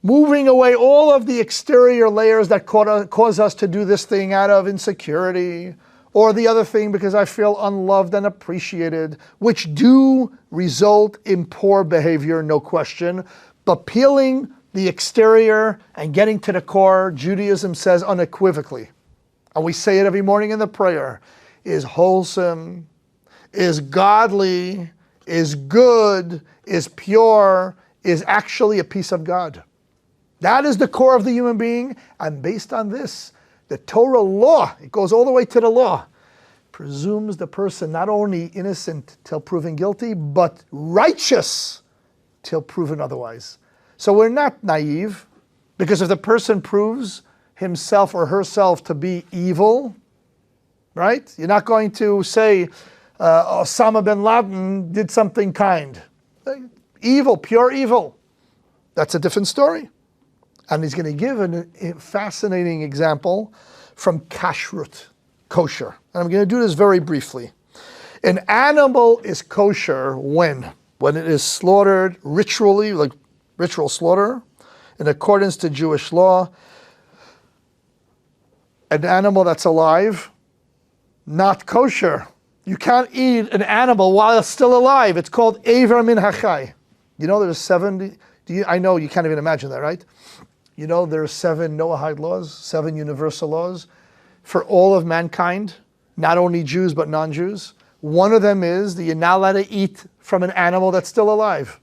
moving away all of the exterior layers that cause us to do this thing out of insecurity, or the other thing because I feel unloved and appreciated, which do result in poor behavior, no question, but peeling the exterior and getting to the core, Judaism says unequivocally, and we say it every morning in the prayer, is wholesome, is godly, is good, is pure, is actually a piece of God. That is the core of the human being, and based on this, the Torah law, it goes all the way to the law, presumes the person not only innocent till proven guilty, but righteous till proven otherwise. So we're not naive, because if the person proves himself or herself to be evil, right? You're not going to say Osama bin Laden did something kind. Evil, pure evil. That's a different story. And he's going to give a fascinating example from kashrut, kosher. And I'm going to do this very briefly. An animal is kosher when it is slaughtered ritually, like ritual slaughter, in accordance to Jewish law. An animal that's alive, not kosher. You can't eat an animal while it's still alive. It's called Eiver min hachai. You know there's 70, I know you can't even imagine that, right? You know there's 7 Noahide laws, 7 universal laws for all of mankind, not only Jews but non-Jews. One of them is that you're not allowed to eat from an animal that's still alive.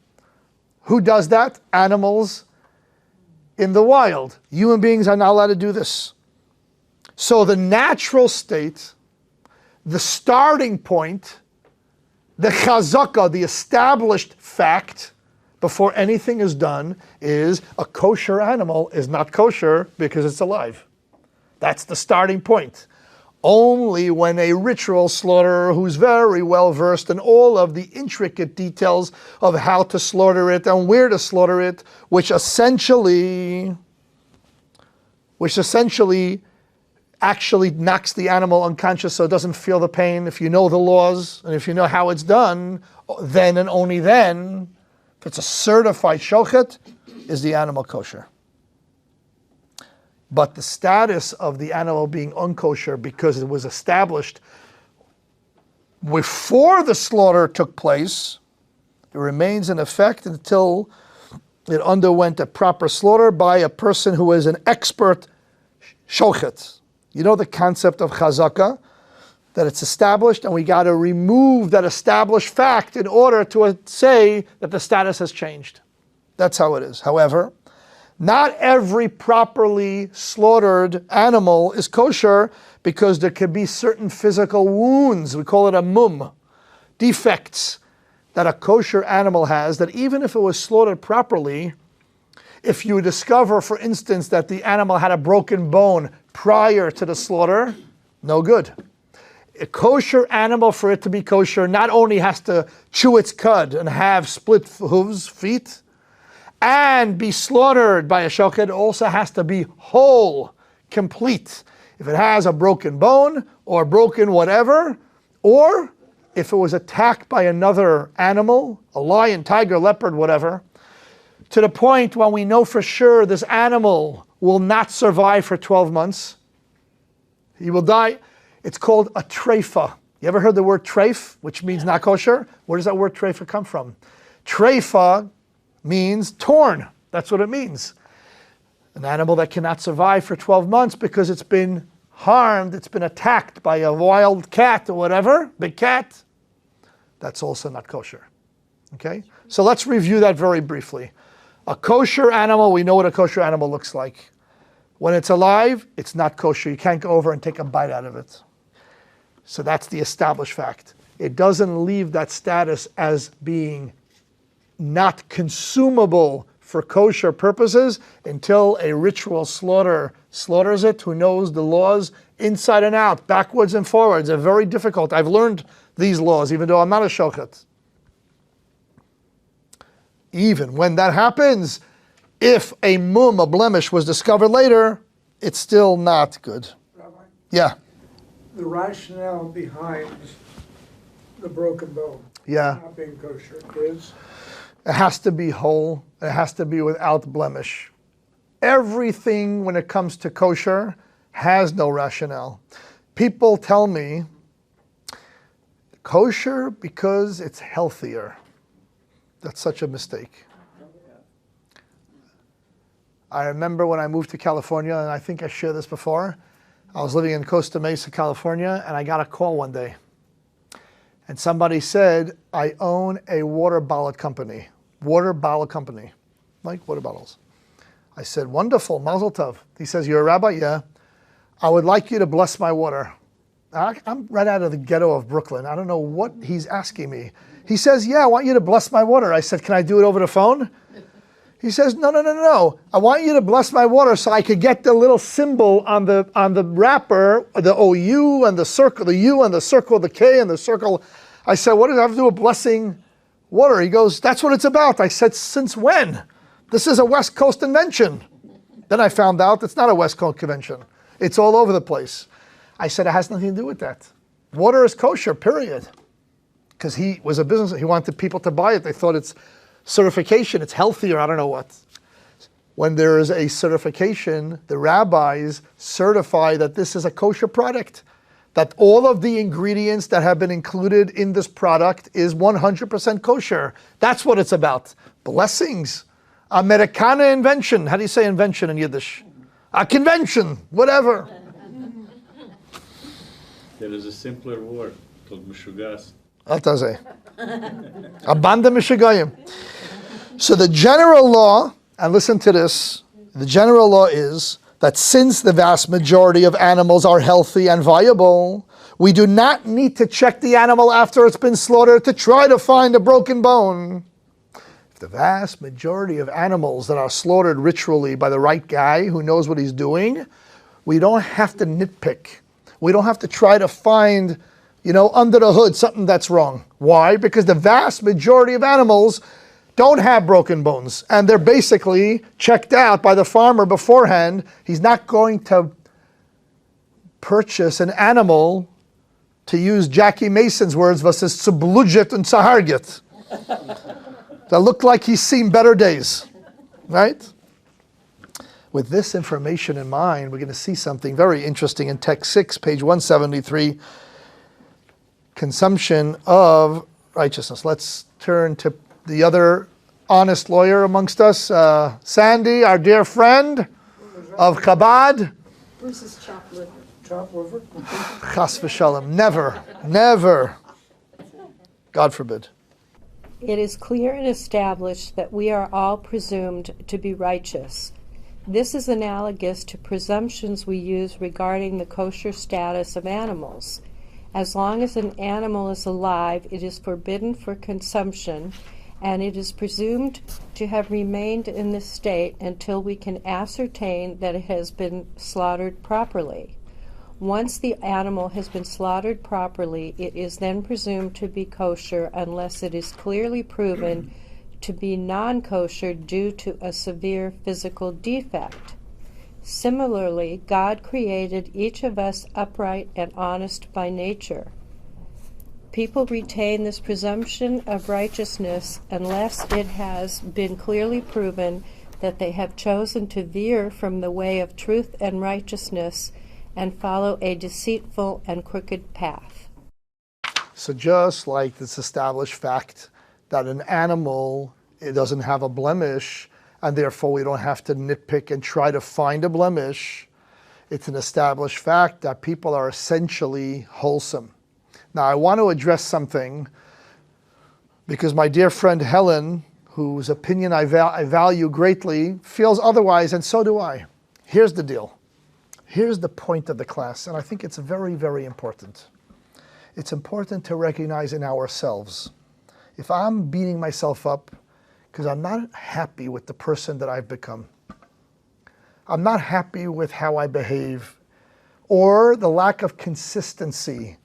Who does that? Animals in the wild. Human beings are not allowed to do this. So the natural state, the starting point, the chazaka, the established fact, before anything is done, is a kosher animal is not kosher because it's alive. That's the starting point. Only when a ritual slaughterer who's very well versed in all of the intricate details of how to slaughter it and where to slaughter it, which essentially actually knocks the animal unconscious so it doesn't feel the pain. If you know the laws and if you know how it's done, then and only then, if it's a certified shochet, is the animal kosher. But the status of the animal being unkosher because it was established before the slaughter took place, it remains in effect until it underwent a proper slaughter by a person who is an expert shochet. You know the concept of chazaka, that it's established and we got to remove that established fact in order to say that the status has changed. That's how it is. However, not every properly slaughtered animal is kosher because there could be certain physical wounds, we call it a mum, defects that a kosher animal has that even if it was slaughtered properly, if you discover, for instance, that the animal had a broken bone prior to the slaughter, no good. A kosher animal, for it to be kosher, not only has to chew its cud and have split hooves, feet, and be slaughtered by a shochet, it also has to be whole, complete. If it has a broken bone or broken whatever, or if it was attacked by another animal, a lion, tiger, leopard, whatever, to the point when we know for sure this animal will not survive for 12 months. He will die. It's called a treifa. You ever heard the word treif, which means not kosher? Where does that word treifa come from? Treifa means torn. That's what it means. An animal that cannot survive for 12 months because it's been harmed, it's been attacked by a wild cat or whatever, big cat, that's also not kosher. Okay? So let's review that very briefly. A kosher animal, we know what a kosher animal looks like. When it's alive, it's not kosher. You can't go over and take a bite out of it. So that's the established fact. It doesn't leave that status as being not consumable for kosher purposes until a ritual slaughter slaughters it, who knows the laws inside and out, backwards and forwards. They're very difficult. I've learned these laws, even though I'm not a shochet. Even when that happens, if a mum, a blemish, was discovered later, it's still not good. Rabbi, Yeah. the rationale behind the broken bone not being kosher is? It has to be whole. It has to be without blemish. Everything when it comes to kosher has no rationale. People tell me kosher because it's healthier. That's such a mistake. I remember when I moved to California, and I think I shared this before, I was living in Costa Mesa, California, and I got a call one day. And somebody said, I own a water bottle company. Water bottle company. Like water bottles. I said, wonderful, mazel tov. He says, you're a rabbi? Yeah. I would like you to bless my water. I'm right out of the ghetto of Brooklyn. I don't know what he's asking me. He says, yeah, I want you to bless my water. I said, can I do it over the phone? He says, no. I want you to bless my water so I could get the little symbol on the wrapper, the OU and the circle, the U and the circle, the K and the circle. I said, what does it have to do with blessing water? He goes, that's what it's about. I said, since when? This is a West Coast invention. Then I found out it's not a West Coast convention. It's all over the place. I said, it has nothing to do with that. Water is kosher, period. Because he was a business, he wanted people to buy it. They thought it's certification, it's healthier, I don't know what. When there is a certification, the rabbis certify that this is a kosher product, that all of the ingredients that have been included in this product is 100% kosher. That's what it's about. Blessings. Americana invention. How do you say invention in Yiddish? A convention, whatever. There is a simpler word called mishugas. A banda mishagayim. So the general law, and listen to this, the general law is that since the vast majority of animals are healthy and viable, we do not need to check the animal after it's been slaughtered to try to find a broken bone. If the vast majority of animals that are slaughtered ritually by the right guy who knows what he's doing, we don't have to nitpick. We don't have to try to find, under the hood something that's wrong. Why? Because the vast majority of animals don't have broken bones, and they're basically checked out by the farmer beforehand. He's not going to purchase an animal, to use Jackie Mason's words, was is zerbludget und zerharget. That looked like he's seen better days, right? With this information in mind, we're going to see something very interesting in text 6, page 173, consumption of righteousness. Let's turn to the other honest lawyer amongst us, Sandy, our dear friend of Chabad. Bruce's chopped liver. Chop liver? Chas v'shalom. Never, never. God forbid. It is clear and established that we are all presumed to be righteous. This is analogous to presumptions we use regarding the kosher status of animals. As long as an animal is alive, it is forbidden for consumption, and it is presumed to have remained in this state until we can ascertain that it has been slaughtered properly. Once the animal has been slaughtered properly, it is then presumed to be kosher unless it is clearly proven to be non-kosher due to a severe physical defect. Similarly, God created each of us upright and honest by nature. People retain this presumption of righteousness unless it has been clearly proven that they have chosen to veer from the way of truth and righteousness and follow a deceitful and crooked path. So just like this established fact that an animal, it doesn't have a blemish, and therefore we don't have to nitpick and try to find a blemish, it's an established fact that people are essentially wholesome. Now I want to address something because my dear friend Helen, whose opinion I value greatly, feels otherwise, and so do I. Here's the deal. Here's the point of the class, and I think it's very, very important. It's important to recognize in ourselves. If I'm beating myself up because I'm not happy with the person that I've become, I'm not happy with how I behave, or the lack of consistency,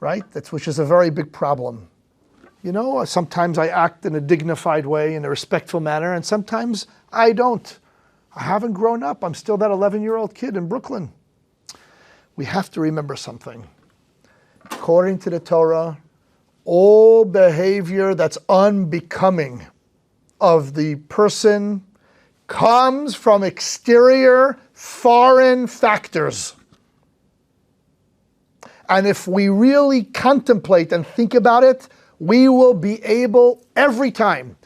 right? Which is a very big problem. Sometimes I act in a dignified way, in a respectful manner, and sometimes I don't. I haven't grown up. I'm still that 11-year-old kid in Brooklyn. We have to remember something. According to the Torah, all behavior that's unbecoming of the person comes from exterior, foreign factors. And if we really contemplate and think about it, we will be able every time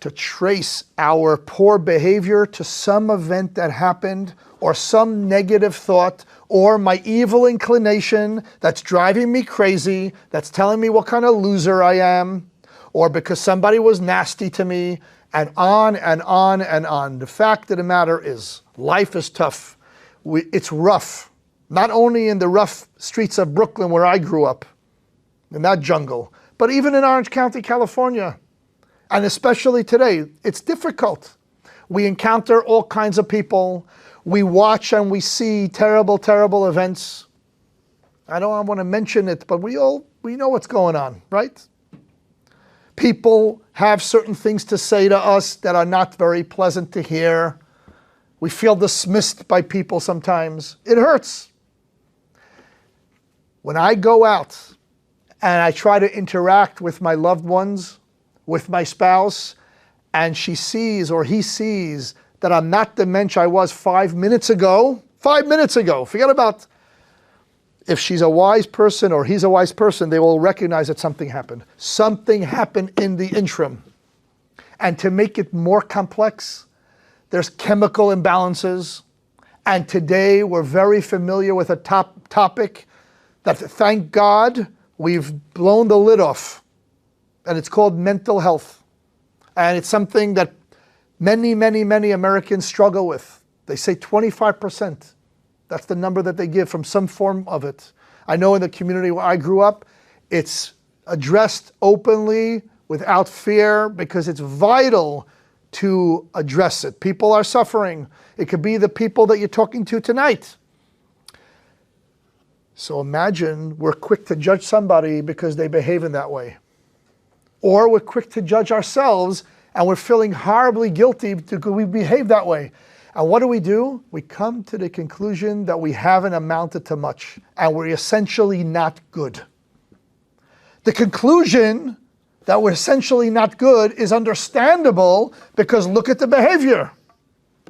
to trace our poor behavior to some event that happened, or some negative thought, or my evil inclination that's driving me crazy, that's telling me what kind of loser I am, or because somebody was nasty to me, and on and on and on. The fact of the matter is, life is tough. It's rough. Not only in the rough streets of Brooklyn where I grew up, in that jungle, but even in Orange County, California. And especially today, it's difficult. We encounter all kinds of people. We watch and we see terrible, terrible events. I don't want to mention it, but we know what's going on, right? People have certain things to say to us that are not very pleasant to hear. We feel dismissed by people sometimes. It hurts. When I go out and I try to interact with my loved ones, with my spouse, and she sees or he sees that I'm not the mensch I was 5 minutes ago. 5 minutes ago. Forget about if she's a wise person or he's a wise person, they will recognize that something happened. Something happened in the interim. And to make it more complex, there's chemical imbalances. And today we're very familiar with a topic that, thank God, we've blown the lid off. And it's called mental health. And it's something that many, many, many Americans struggle with. They say 25%. That's the number that they give from some form of it. I know in the community where I grew up, it's addressed openly, without fear, because it's vital to address it. People are suffering. It could be the people that you're talking to tonight. So imagine we're quick to judge somebody because they behave in that way. Or we're quick to judge ourselves and we're feeling horribly guilty because we behave that way. And what do? We come to the conclusion that we haven't amounted to much and we're essentially not good. The conclusion that we're essentially not good is understandable because look at the behavior.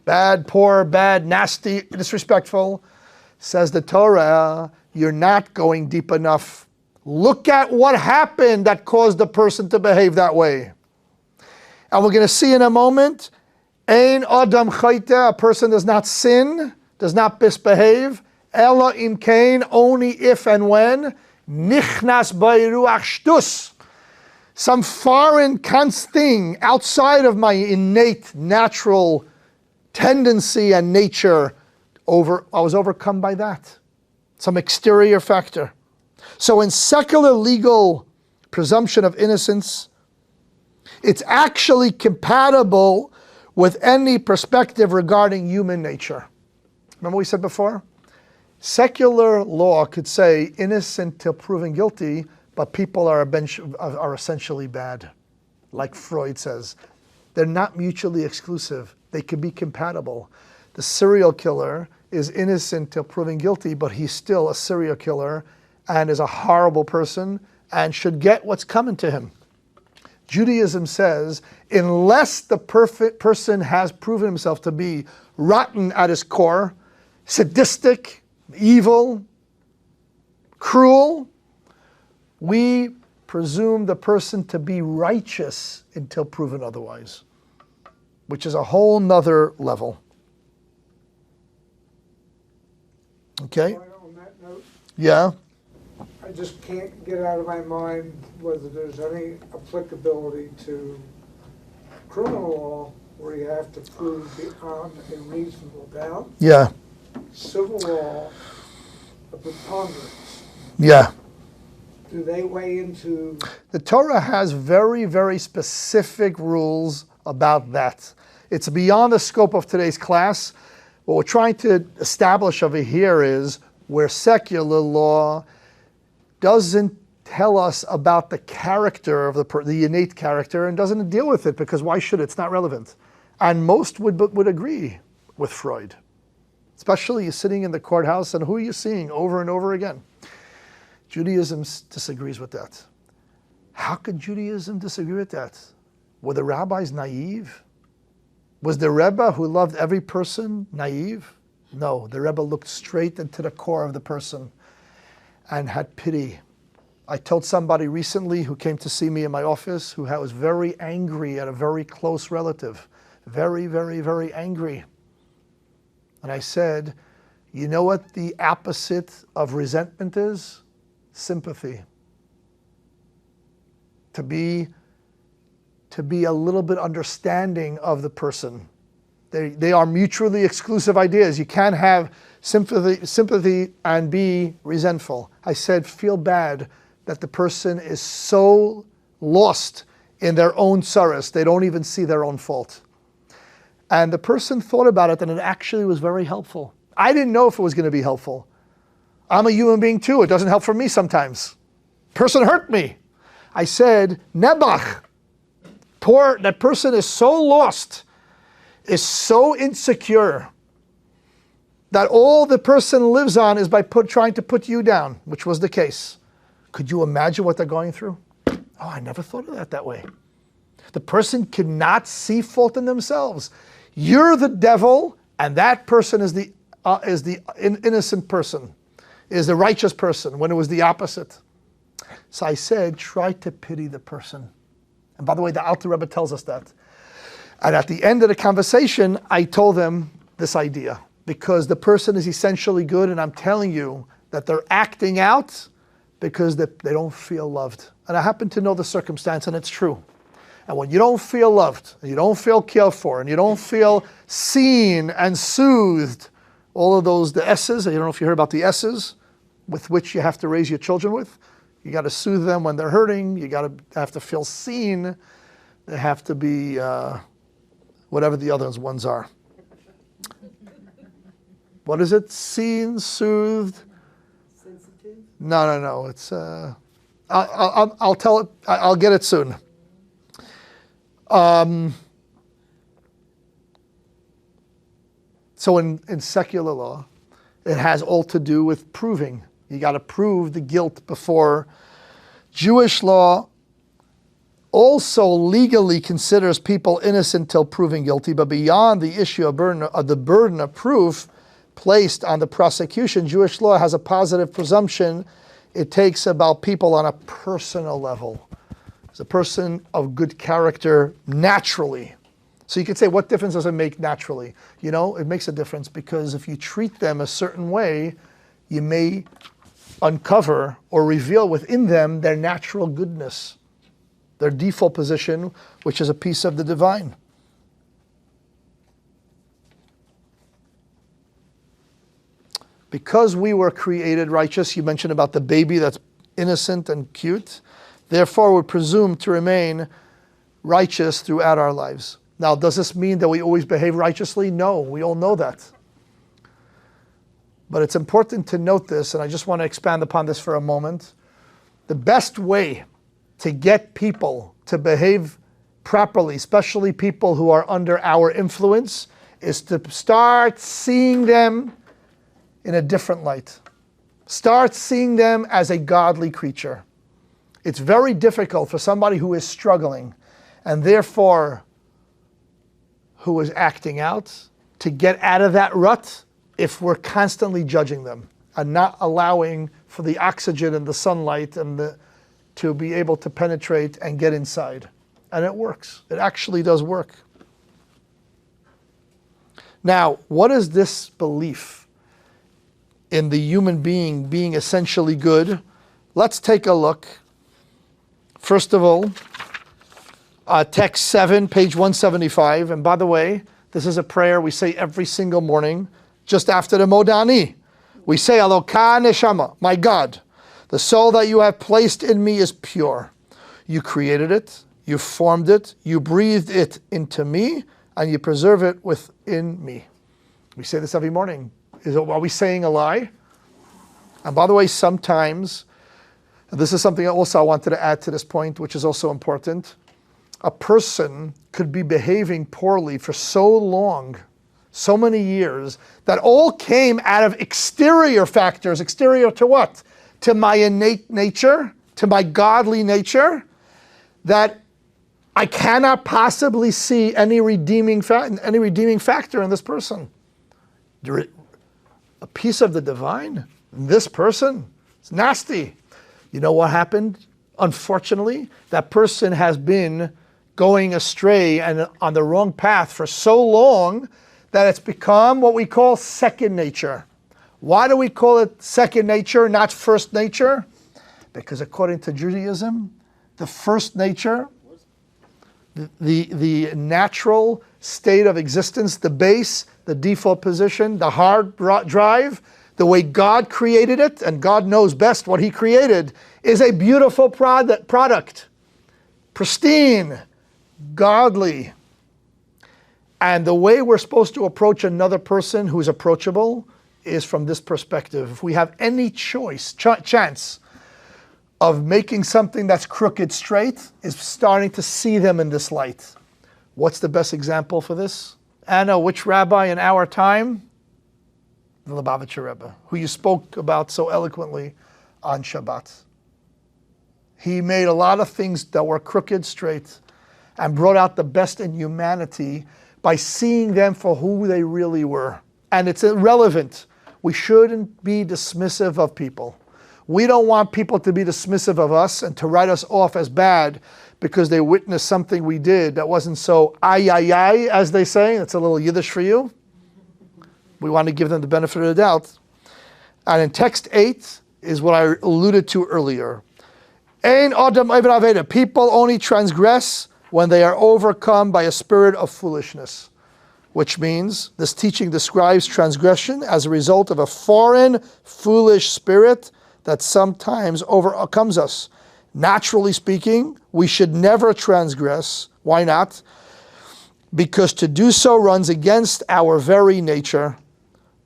Bad, poor, bad, nasty, disrespectful. Says the Torah, you're not going deep enough. Look at what happened that caused the person to behave that way. And we're going to see in a moment, Ein Adam Chayte, a person does not sin, does not misbehave, Ela im Kain, only if and when, Nichnas by Ruach Shtus, some foreign thing outside of my innate, natural tendency and nature, I was overcome by that. Some exterior factor. So in secular legal presumption of innocence, it's actually compatible with any perspective regarding human nature. Remember what we said before? Secular law could say innocent till proven guilty, but people are essentially bad. Like Freud says. They're not mutually exclusive. They can be compatible. The serial killer is innocent till proven guilty, but he's still a serial killer and is a horrible person and should get what's coming to him. Judaism says, unless the perfect person has proven himself to be rotten at his core, sadistic, evil, cruel, we presume the person to be righteous until proven otherwise, which is a whole nother level. Okay? On that note, Yeah? I just can't get out of my mind whether there's any applicability to criminal law where you have to prove beyond a reasonable doubt. Yeah. Civil law, a preponderance. Yeah. Do they weigh into? The Torah has very, very specific rules about that. It's beyond the scope of today's class. What we're trying to establish over here is where secular law doesn't tell us about the character of the innate character and doesn't deal with it because why should it? It's not relevant. And most would agree with Freud. Especially you're sitting in the courthouse and who are you seeing over and over again? Judaism disagrees with that. How could Judaism disagree with that? Were the rabbis naive? Was the Rebbe who loved every person naive? No, the Rebbe looked straight into the core of the person and had pity. I told somebody recently who came to see me in my office who was very angry at a very close relative. Very, very, very angry. And I said, you know what the opposite of resentment is? Sympathy. To be a little bit understanding of the person. They are mutually exclusive ideas. You can't have sympathy and be resentful. I said, feel bad that the person is so lost in their own sorrows, they don't even see their own fault. And the person thought about it and it actually was very helpful. I didn't know if it was going to be helpful. I'm a human being too. It doesn't help for me sometimes. Person hurt me. I said, Nebuch, that person is so lost, is so insecure, that all the person lives on is by trying to put you down, which was the case. Could you imagine what they're going through? Oh, I never thought of that way. The person cannot see fault in themselves. You're the devil, and that person is the innocent person, is the righteous person, when it was the opposite. So I said, try to pity the person. And by the way, the Alter Rebbe tells us that. And at the end of the conversation, I told them this idea. Because the person is essentially good, and I'm telling you that they're acting out because they don't feel loved. And I happen to know the circumstance, and it's true. And when you don't feel loved, and you don't feel cared for, and you don't feel seen and soothed, all of those, the S's, I don't know if you heard about the S's, with which you have to raise your children with. You got to soothe them when they're hurting. You have to feel seen. They have to be whatever the other ones are. What is it? Seen, soothed, No. It's I'll tell it. I'll get it soon. So in secular law, it has all to do with proving. You got to prove the guilt before. Jewish law also legally considers people innocent till proven guilty, but beyond the issue of the burden of proof placed on the prosecution, Jewish law has a positive presumption it takes about people on a personal level. As a person of good character naturally. So you could say, what difference does it make naturally? You know, it makes a difference because if you treat them a certain way, you may uncover or reveal within them their natural goodness, their default position, which is a piece of the divine. Because we were created righteous, you mentioned about the baby that's innocent and cute, therefore we're presumed to remain righteous throughout our lives. Now, does this mean that we always behave righteously? No, we all know that. But it's important to note this, and I just want to expand upon this for a moment. The best way to get people to behave properly, especially people who are under our influence, is to start seeing them in a different light. Start seeing them as a godly creature. It's very difficult for somebody who is struggling and therefore who is acting out to get out of that rut if we're constantly judging them and not allowing for the oxygen and the sunlight and to be able to penetrate and get inside. And it works. It actually does work. Now, what is this belief in the human being essentially good? Let's take a look. First of all, text 7, page 175. And by the way, this is a prayer we say every single morning, just after the Modani. We say, Aloka Neshama, my God, the soul that you have placed in me is pure. You created it, you formed it, you breathed it into me, and you preserve it within me. We say this every morning. Are we saying a lie? And by the way, sometimes, and this is something also I wanted to add to this point, which is also important, a person could be behaving poorly for so long, so many years, that all came out of exterior factors. Exterior to what? To my innate nature, to my godly nature, that I cannot possibly see any redeeming factor in this person. A piece of the divine? This person? It's nasty. You know what happened? Unfortunately, that person has been going astray and on the wrong path for so long that it's become what we call second nature. Why do we call it second nature, not first nature? Because according to Judaism, the first nature, the natural state of existence, the base, the default position, the hard drive, the way God created it, and God knows best what He created, is a beautiful product. Pristine, godly. And the way we're supposed to approach another person who's approachable is from this perspective. If we have any chance of making something that's crooked straight, is starting to see them in this light. What's the best example for this? Anna, which rabbi in our time? The Lubavitcher Rebbe, who you spoke about so eloquently on Shabbat. He made a lot of things that were crooked straight and brought out the best in humanity by seeing them for who they really were. And it's irrelevant. We shouldn't be dismissive of people. We don't want people to be dismissive of us and to write us off as bad because they witnessed something we did that wasn't so ay, as they say. That's a little Yiddish for you. We want to give them the benefit of the doubt. And in text 8 is what I alluded to earlier. Ein adam oived aveda. People only transgress when they are overcome by a spirit of foolishness. Which means this teaching describes transgression as a result of a foreign, foolish spirit that sometimes overcomes us. Naturally speaking, we should never transgress. Why not? Because to do so runs against our very nature.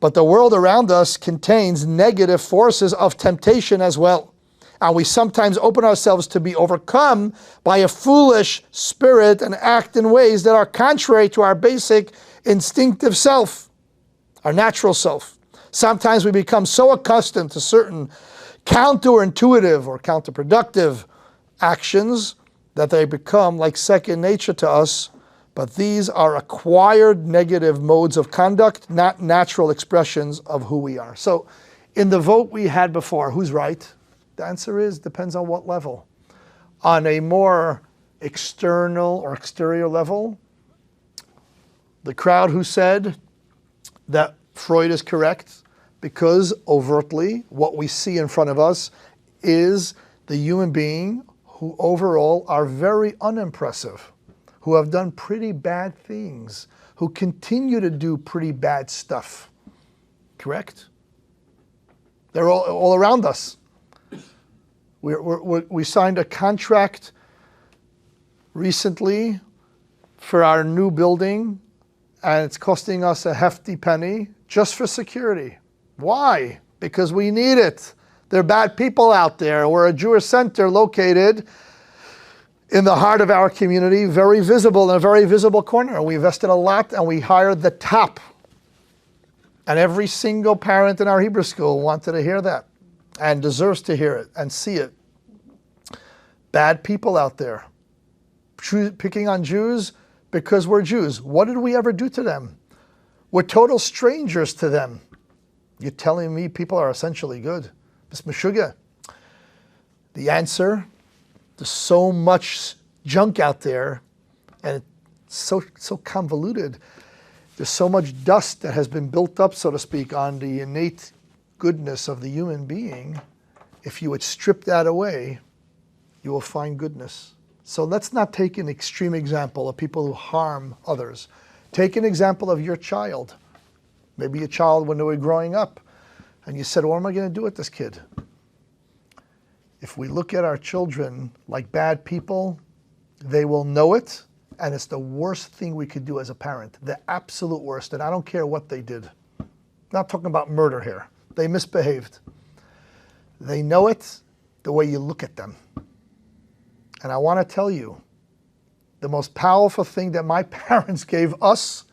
But the world around us contains negative forces of temptation as well. And we sometimes open ourselves to be overcome by a foolish spirit and act in ways that are contrary to our basic instinctive self, our natural self. Sometimes we become so accustomed to certain counterintuitive or counterproductive actions that they become like second nature to us. But these are acquired negative modes of conduct, not natural expressions of who we are. So in the vote we had before, who's right? The answer is, depends on what level. On a more external or exterior level, the crowd who said that Freud is correct, because overtly what we see in front of us is the human being who overall are very unimpressive, who have done pretty bad things, who continue to do pretty bad stuff. Correct? They're all around us. We signed a contract recently for our new building, and it's costing us a hefty penny just for security. Why? Because we need it. There are bad people out there. We're a Jewish center located in the heart of our community, very visible, in a very visible corner. We invested a lot and we hired the top. And every single parent in our Hebrew school wanted to hear that and deserves to hear it and see it. Bad people out there picking on Jews because we're Jews. What did we ever do to them? We're total strangers to them. You're telling me people are essentially good? It's Meshuggah. The answer, there's so much junk out there, and it's so convoluted. There's so much dust that has been built up, so to speak, on the innate goodness of the human being. If you would strip that away, you will find goodness. So let's not take an extreme example of people who harm others. Take an example of your child. Maybe a child when they were growing up, and you said, what am I going to do with this kid? If we look at our children like bad people, they will know it, and it's the worst thing we could do as a parent, the absolute worst, and I don't care what they did. I'm not talking about murder here. They misbehaved. They know it the way you look at them. And I want to tell you, the most powerful thing that my parents gave us,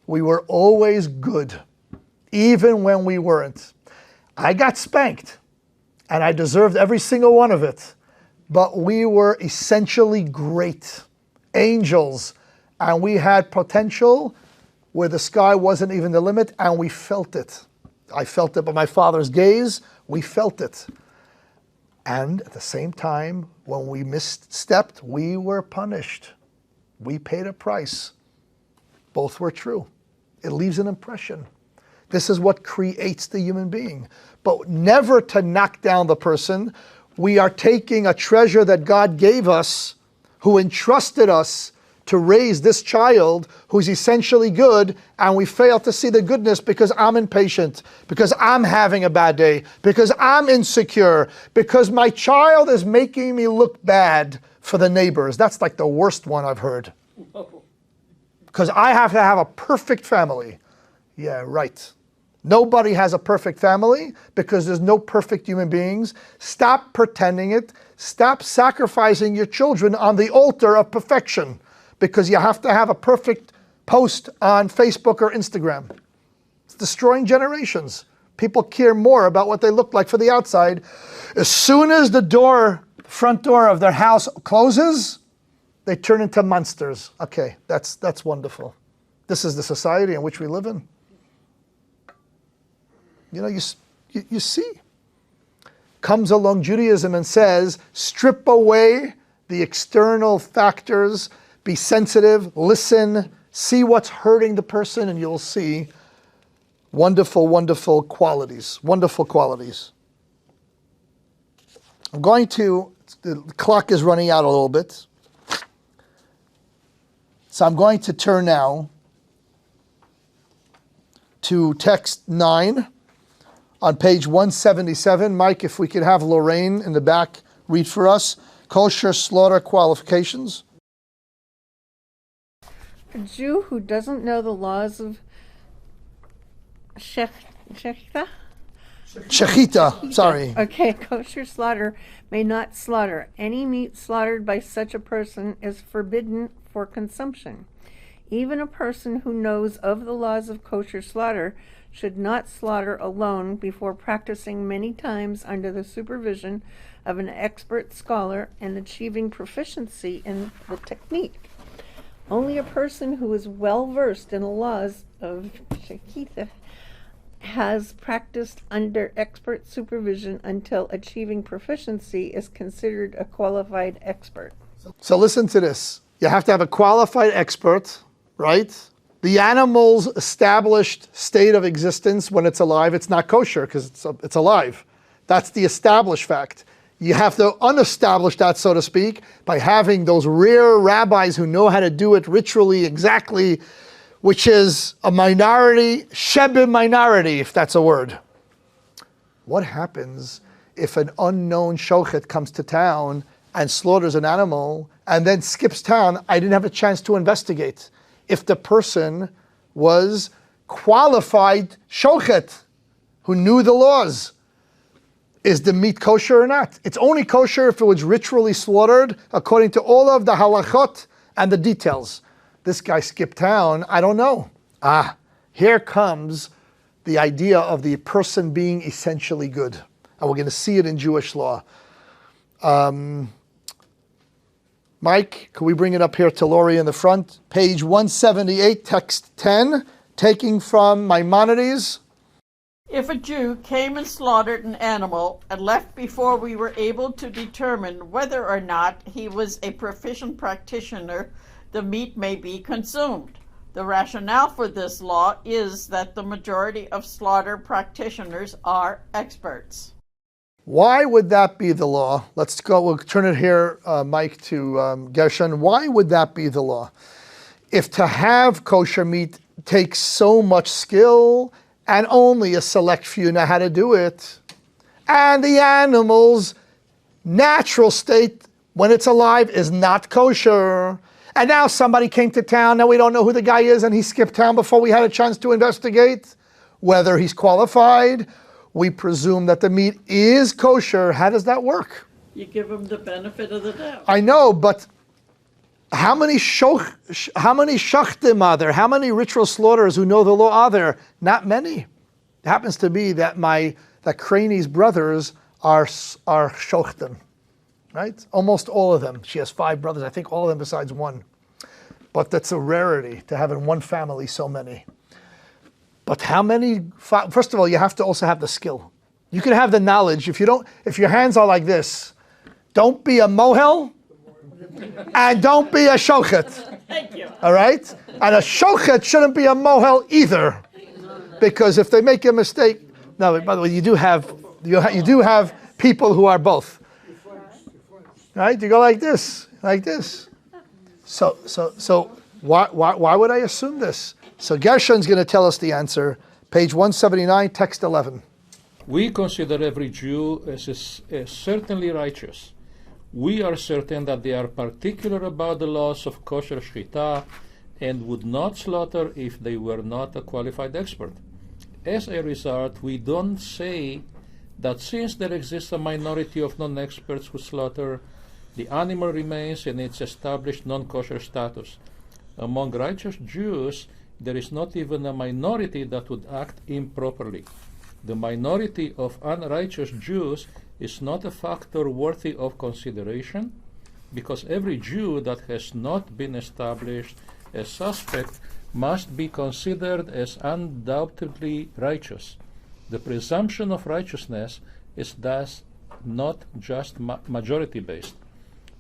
we were always good, even when we weren't. I got spanked, and I deserved every single one of it, but we were essentially great angels, and we had potential where the sky wasn't even the limit, and we felt it. I felt it by my father's gaze. We felt it. And at the same time, when we misstepped, we were punished. We paid a price. Both were true. It leaves an impression. This is what creates the human being. But never to knock down the person. We are taking a treasure that God gave us, who entrusted us to raise this child who's essentially good, and we fail to see the goodness because I'm impatient, because I'm having a bad day, because I'm insecure, because my child is making me look bad for the neighbors. That's like the worst one I've heard. Because I have to have a perfect family. Yeah, right. Nobody has a perfect family because there's no perfect human beings. Stop pretending it. Stop sacrificing your children on the altar of perfection because you have to have a perfect post on Facebook or Instagram. It's destroying generations. People care more about what they look like for the outside. As soon as the front door of their house closes, they turn into monsters. Okay, that's wonderful. This is the society in which we live in. You know, you see. Comes along Judaism and says, strip away the external factors, be sensitive, listen, see what's hurting the person, and you'll see wonderful, wonderful qualities. Wonderful qualities. The clock is running out a little bit. So I'm going to turn now to text 9 on page 177. Mike, if we could have Lorraine in the back read for us. Kosher slaughter qualifications. A Jew who doesn't know the laws of Shechita? Shechita, sorry. Okay, kosher slaughter may not slaughter. Any meat slaughtered by such a person is forbidden for consumption. Even a person who knows of the laws of kosher slaughter should not slaughter alone before practicing many times under the supervision of an expert scholar and achieving proficiency in the technique. Only a person who is well versed in the laws of Shechita has practiced under expert supervision until achieving proficiency is considered a qualified expert. So listen to this. You have to have a qualified expert, right? The animal's established state of existence when it's alive, it's not kosher because it's alive. That's the established fact. You have to unestablish that, so to speak, by having those rare rabbis who know how to do it ritually exactly, which is a minority, shebim minority, if that's a word. What happens if an unknown shochet comes to town and slaughters an animal and then skips town? I didn't have a chance to investigate. If the person was qualified shochet, who knew the laws, is the meat kosher or not? It's only kosher if it was ritually slaughtered according to all of the halachot and the details. This guy skipped town, I don't know. Here comes the idea of the person being essentially good. And we're going to see it in Jewish law. Mike, can we bring it up here to Lori in the front? Page 178, text 10, taking from Maimonides. If a Jew came and slaughtered an animal and left before we were able to determine whether or not he was a proficient practitioner, the meat may be consumed. The rationale for this law is that the majority of slaughter practitioners are experts. Why would that be the law? Let's go, we'll turn it here, Mike, to Gershon. Why would that be the law? If to have kosher meat takes so much skill and only a select few know how to do it, and the animal's natural state when it's alive is not kosher, and now somebody came to town, now we don't know who the guy is, and he skipped town before we had a chance to investigate whether he's qualified, we presume that the meat is kosher. How does that work? You give him the benefit of the doubt. I know, but how many shachtim are there? How many ritual slaughterers who know the law are there? Not many. It happens to be that Craney's brothers are shachtim, right? Almost all of them. She has 5 brothers, I think all of them besides one. But that's a rarity to have in one family so many. But how many? First of all, you have to also have the skill. You can have the knowledge. If your hands are like this, don't be a mohel, and don't be a shochet. Thank you. All right? And a shochet shouldn't be a mohel either, because if they make a mistake, no. By the way, you do have people who are both. Right? You go like this. So why would I assume this? So Gershon's going to tell us the answer. Page 179, text 11. We consider every Jew as certainly righteous. We are certain that they are particular about the laws of kosher shchita and would not slaughter if they were not a qualified expert. As a result, we don't say that since there exists a minority of non-experts who slaughter, the animal remains in its established non-kosher status. Among righteous Jews, there is not even a minority that would act improperly. The minority of unrighteous Jews is not a factor worthy of consideration, because every Jew that has not been established as suspect must be considered as undoubtedly righteous. The presumption of righteousness is thus not just majority-based.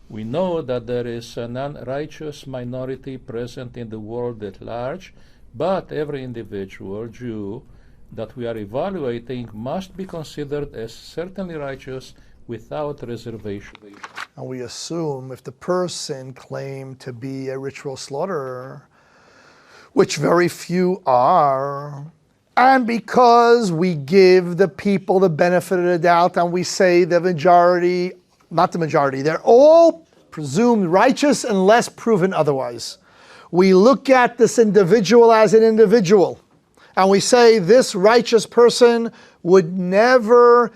We know that there is an unrighteous minority present in the world at large, but every individual Jew that we are evaluating must be considered as certainly righteous without reservation. And we assume if the person claimed to be a ritual slaughterer, which very few are, and because we give the people the benefit of the doubt and we say the majority, not the majority, they're all presumed righteous unless proven otherwise. We look at this individual as an individual, And we say this righteous person would never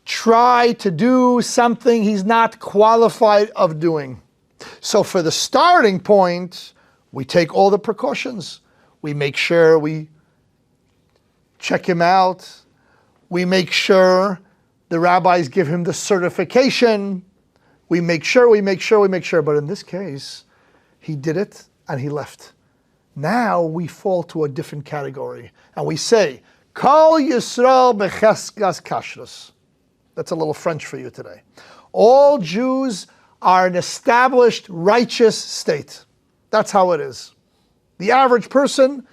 try to do something he's not qualified of doing. So for the starting point, we take all the precautions. We make sure we check him out. We make sure the rabbis give him the certification. We make sure. But in this case, he did it and he left. Now we fall to a different category. And we say, Kol Yisrael becheskas kashrus. That's a little French for you today. All Jews are an established righteous state. That's how it is. The average person,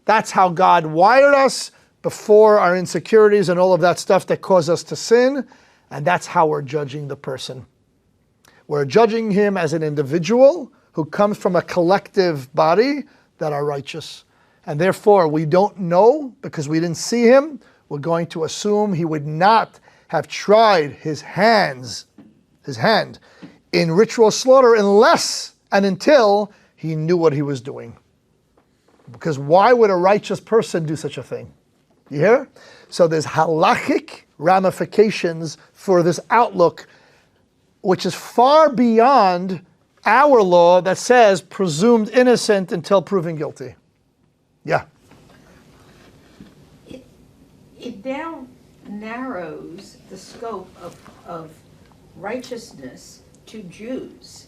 that's how God wired us before our insecurities and all of that stuff that cause us to sin, and that's how we're judging the person. We're judging him as an individual who comes from a collective body that are righteous. And therefore, we don't know, because we didn't see him, we're going to assume he would not have tried his hand in ritual slaughter unless and until he knew what he was doing. Because why would a righteous person do such a thing? You hear? So there's halachic ramifications for this outlook, which is far beyond our law that says presumed innocent until proven guilty. Yeah. It now narrows the scope of righteousness to Jews.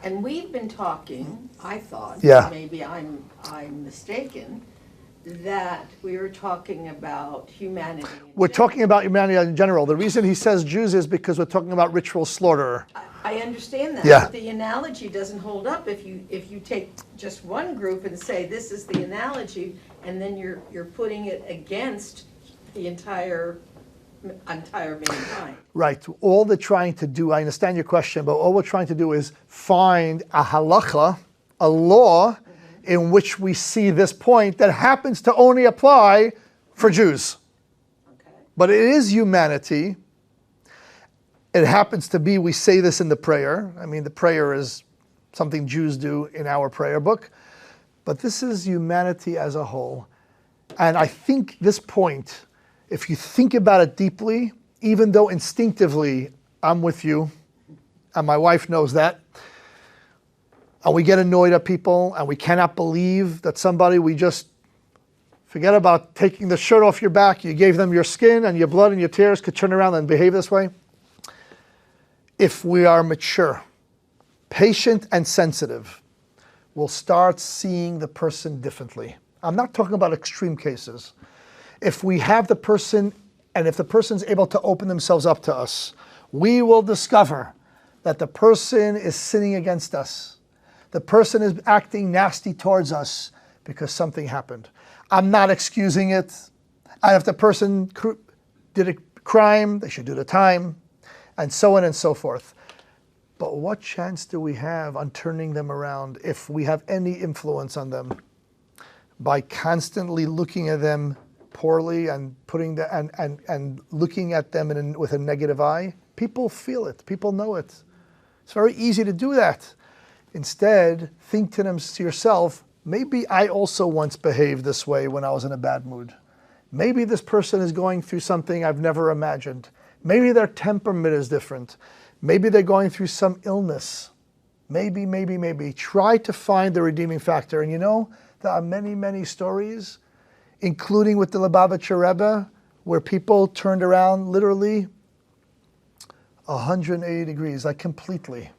And we've been talking, I thought, maybe I'm mistaken, that we were talking about humanity. We're talking about humanity in general. The reason he says Jews is because we're talking about ritual slaughter. I understand that, but the analogy doesn't hold up if you take just one group and say this is the analogy, and then you're putting it against the entire mankind. Right. All they're trying to do, I understand your question, but all we're trying to do is find a halacha, a law, in which we see this point that happens to only apply for Jews. Okay. But it is humanity. It happens to be, we say this in the prayer. I mean, the prayer is something Jews do in our prayer book. But this is humanity as a whole. And I think this point, if you think about it deeply, even though instinctively I'm with you, and my wife knows that, and we get annoyed at people, and we cannot believe that somebody, we just forget about taking the shirt off your back, you gave them your skin and your blood and your tears, could turn around and behave this way. If we are mature, patient, and sensitive, we'll start seeing the person differently. I'm not talking about extreme cases. If we have the person, and if the person's able to open themselves up to us, we will discover that the person is sinning against us. The person is acting nasty towards us because something happened. I'm not excusing it. And if the person did a crime, they should do the time, and so on and so forth. But what chance do we have on turning them around if we have any influence on them? By constantly looking at them poorly and putting and looking at them with a negative eye? People feel it. People know it. It's very easy to do that. Instead, think to yourself, maybe I also once behaved this way when I was in a bad mood. Maybe this person is going through something I've never imagined. Maybe their temperament is different. Maybe they're going through some illness. Maybe. Try to find the redeeming factor. And you know, there are many, many stories, including with the Lubavitcher Rebbe, where people turned around literally 180 degrees, like completely.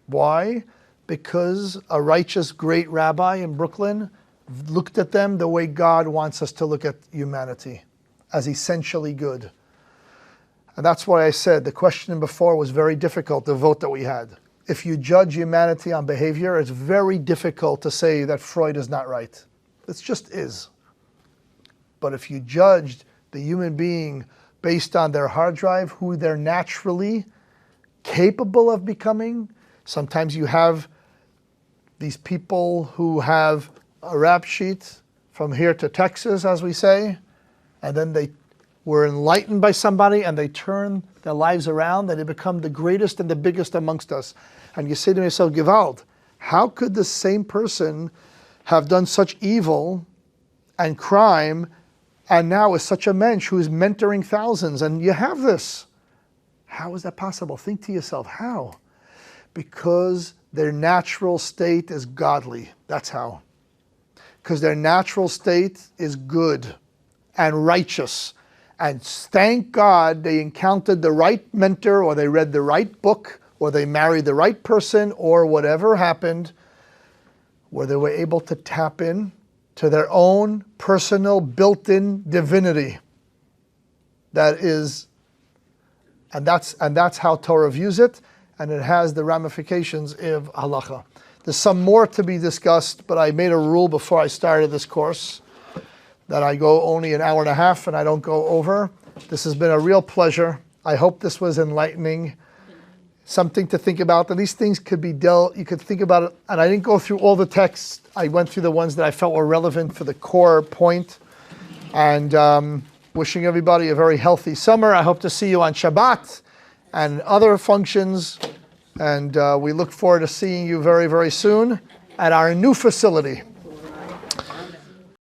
Why? Because a righteous great rabbi in Brooklyn looked at them the way God wants us to look at humanity, as essentially good. And that's why I said the question before was very difficult, the vote that we had. If you judge humanity on behavior, it's very difficult to say that Freud is not right. It just is. But if you judged the human being based on their hard drive, who they're naturally capable of becoming, sometimes you have these people who have a rap sheet from here to Texas, as we say, and then they were enlightened by somebody and they turn their lives around and they become the greatest and the biggest amongst us. And you say to yourself, Gewalt, how could the same person have done such evil and crime, and now is such a mensch who is mentoring thousands, and you have this. How is that possible? Think to yourself, how? Because their natural state is godly. That's how. Because their natural state is good and righteous. And thank God they encountered the right mentor, or they read the right book, or they married the right person, or whatever happened, where they were able to tap in to their own personal built-in divinity. That is, and that's how Torah views it, and it has the ramifications of halacha. There's some more to be discussed, but I made a rule before I started this course that I go only an hour and a half and I don't go over. This has been a real pleasure. I hope this was enlightening. Something to think about. And these things could be dealt, you could think about it. And I didn't go through all the texts. I went through the ones that I felt were relevant for the core point. And wishing everybody a very healthy summer. I hope to see you on Shabbat and other functions. And we look forward to seeing you very, very soon at our new facility.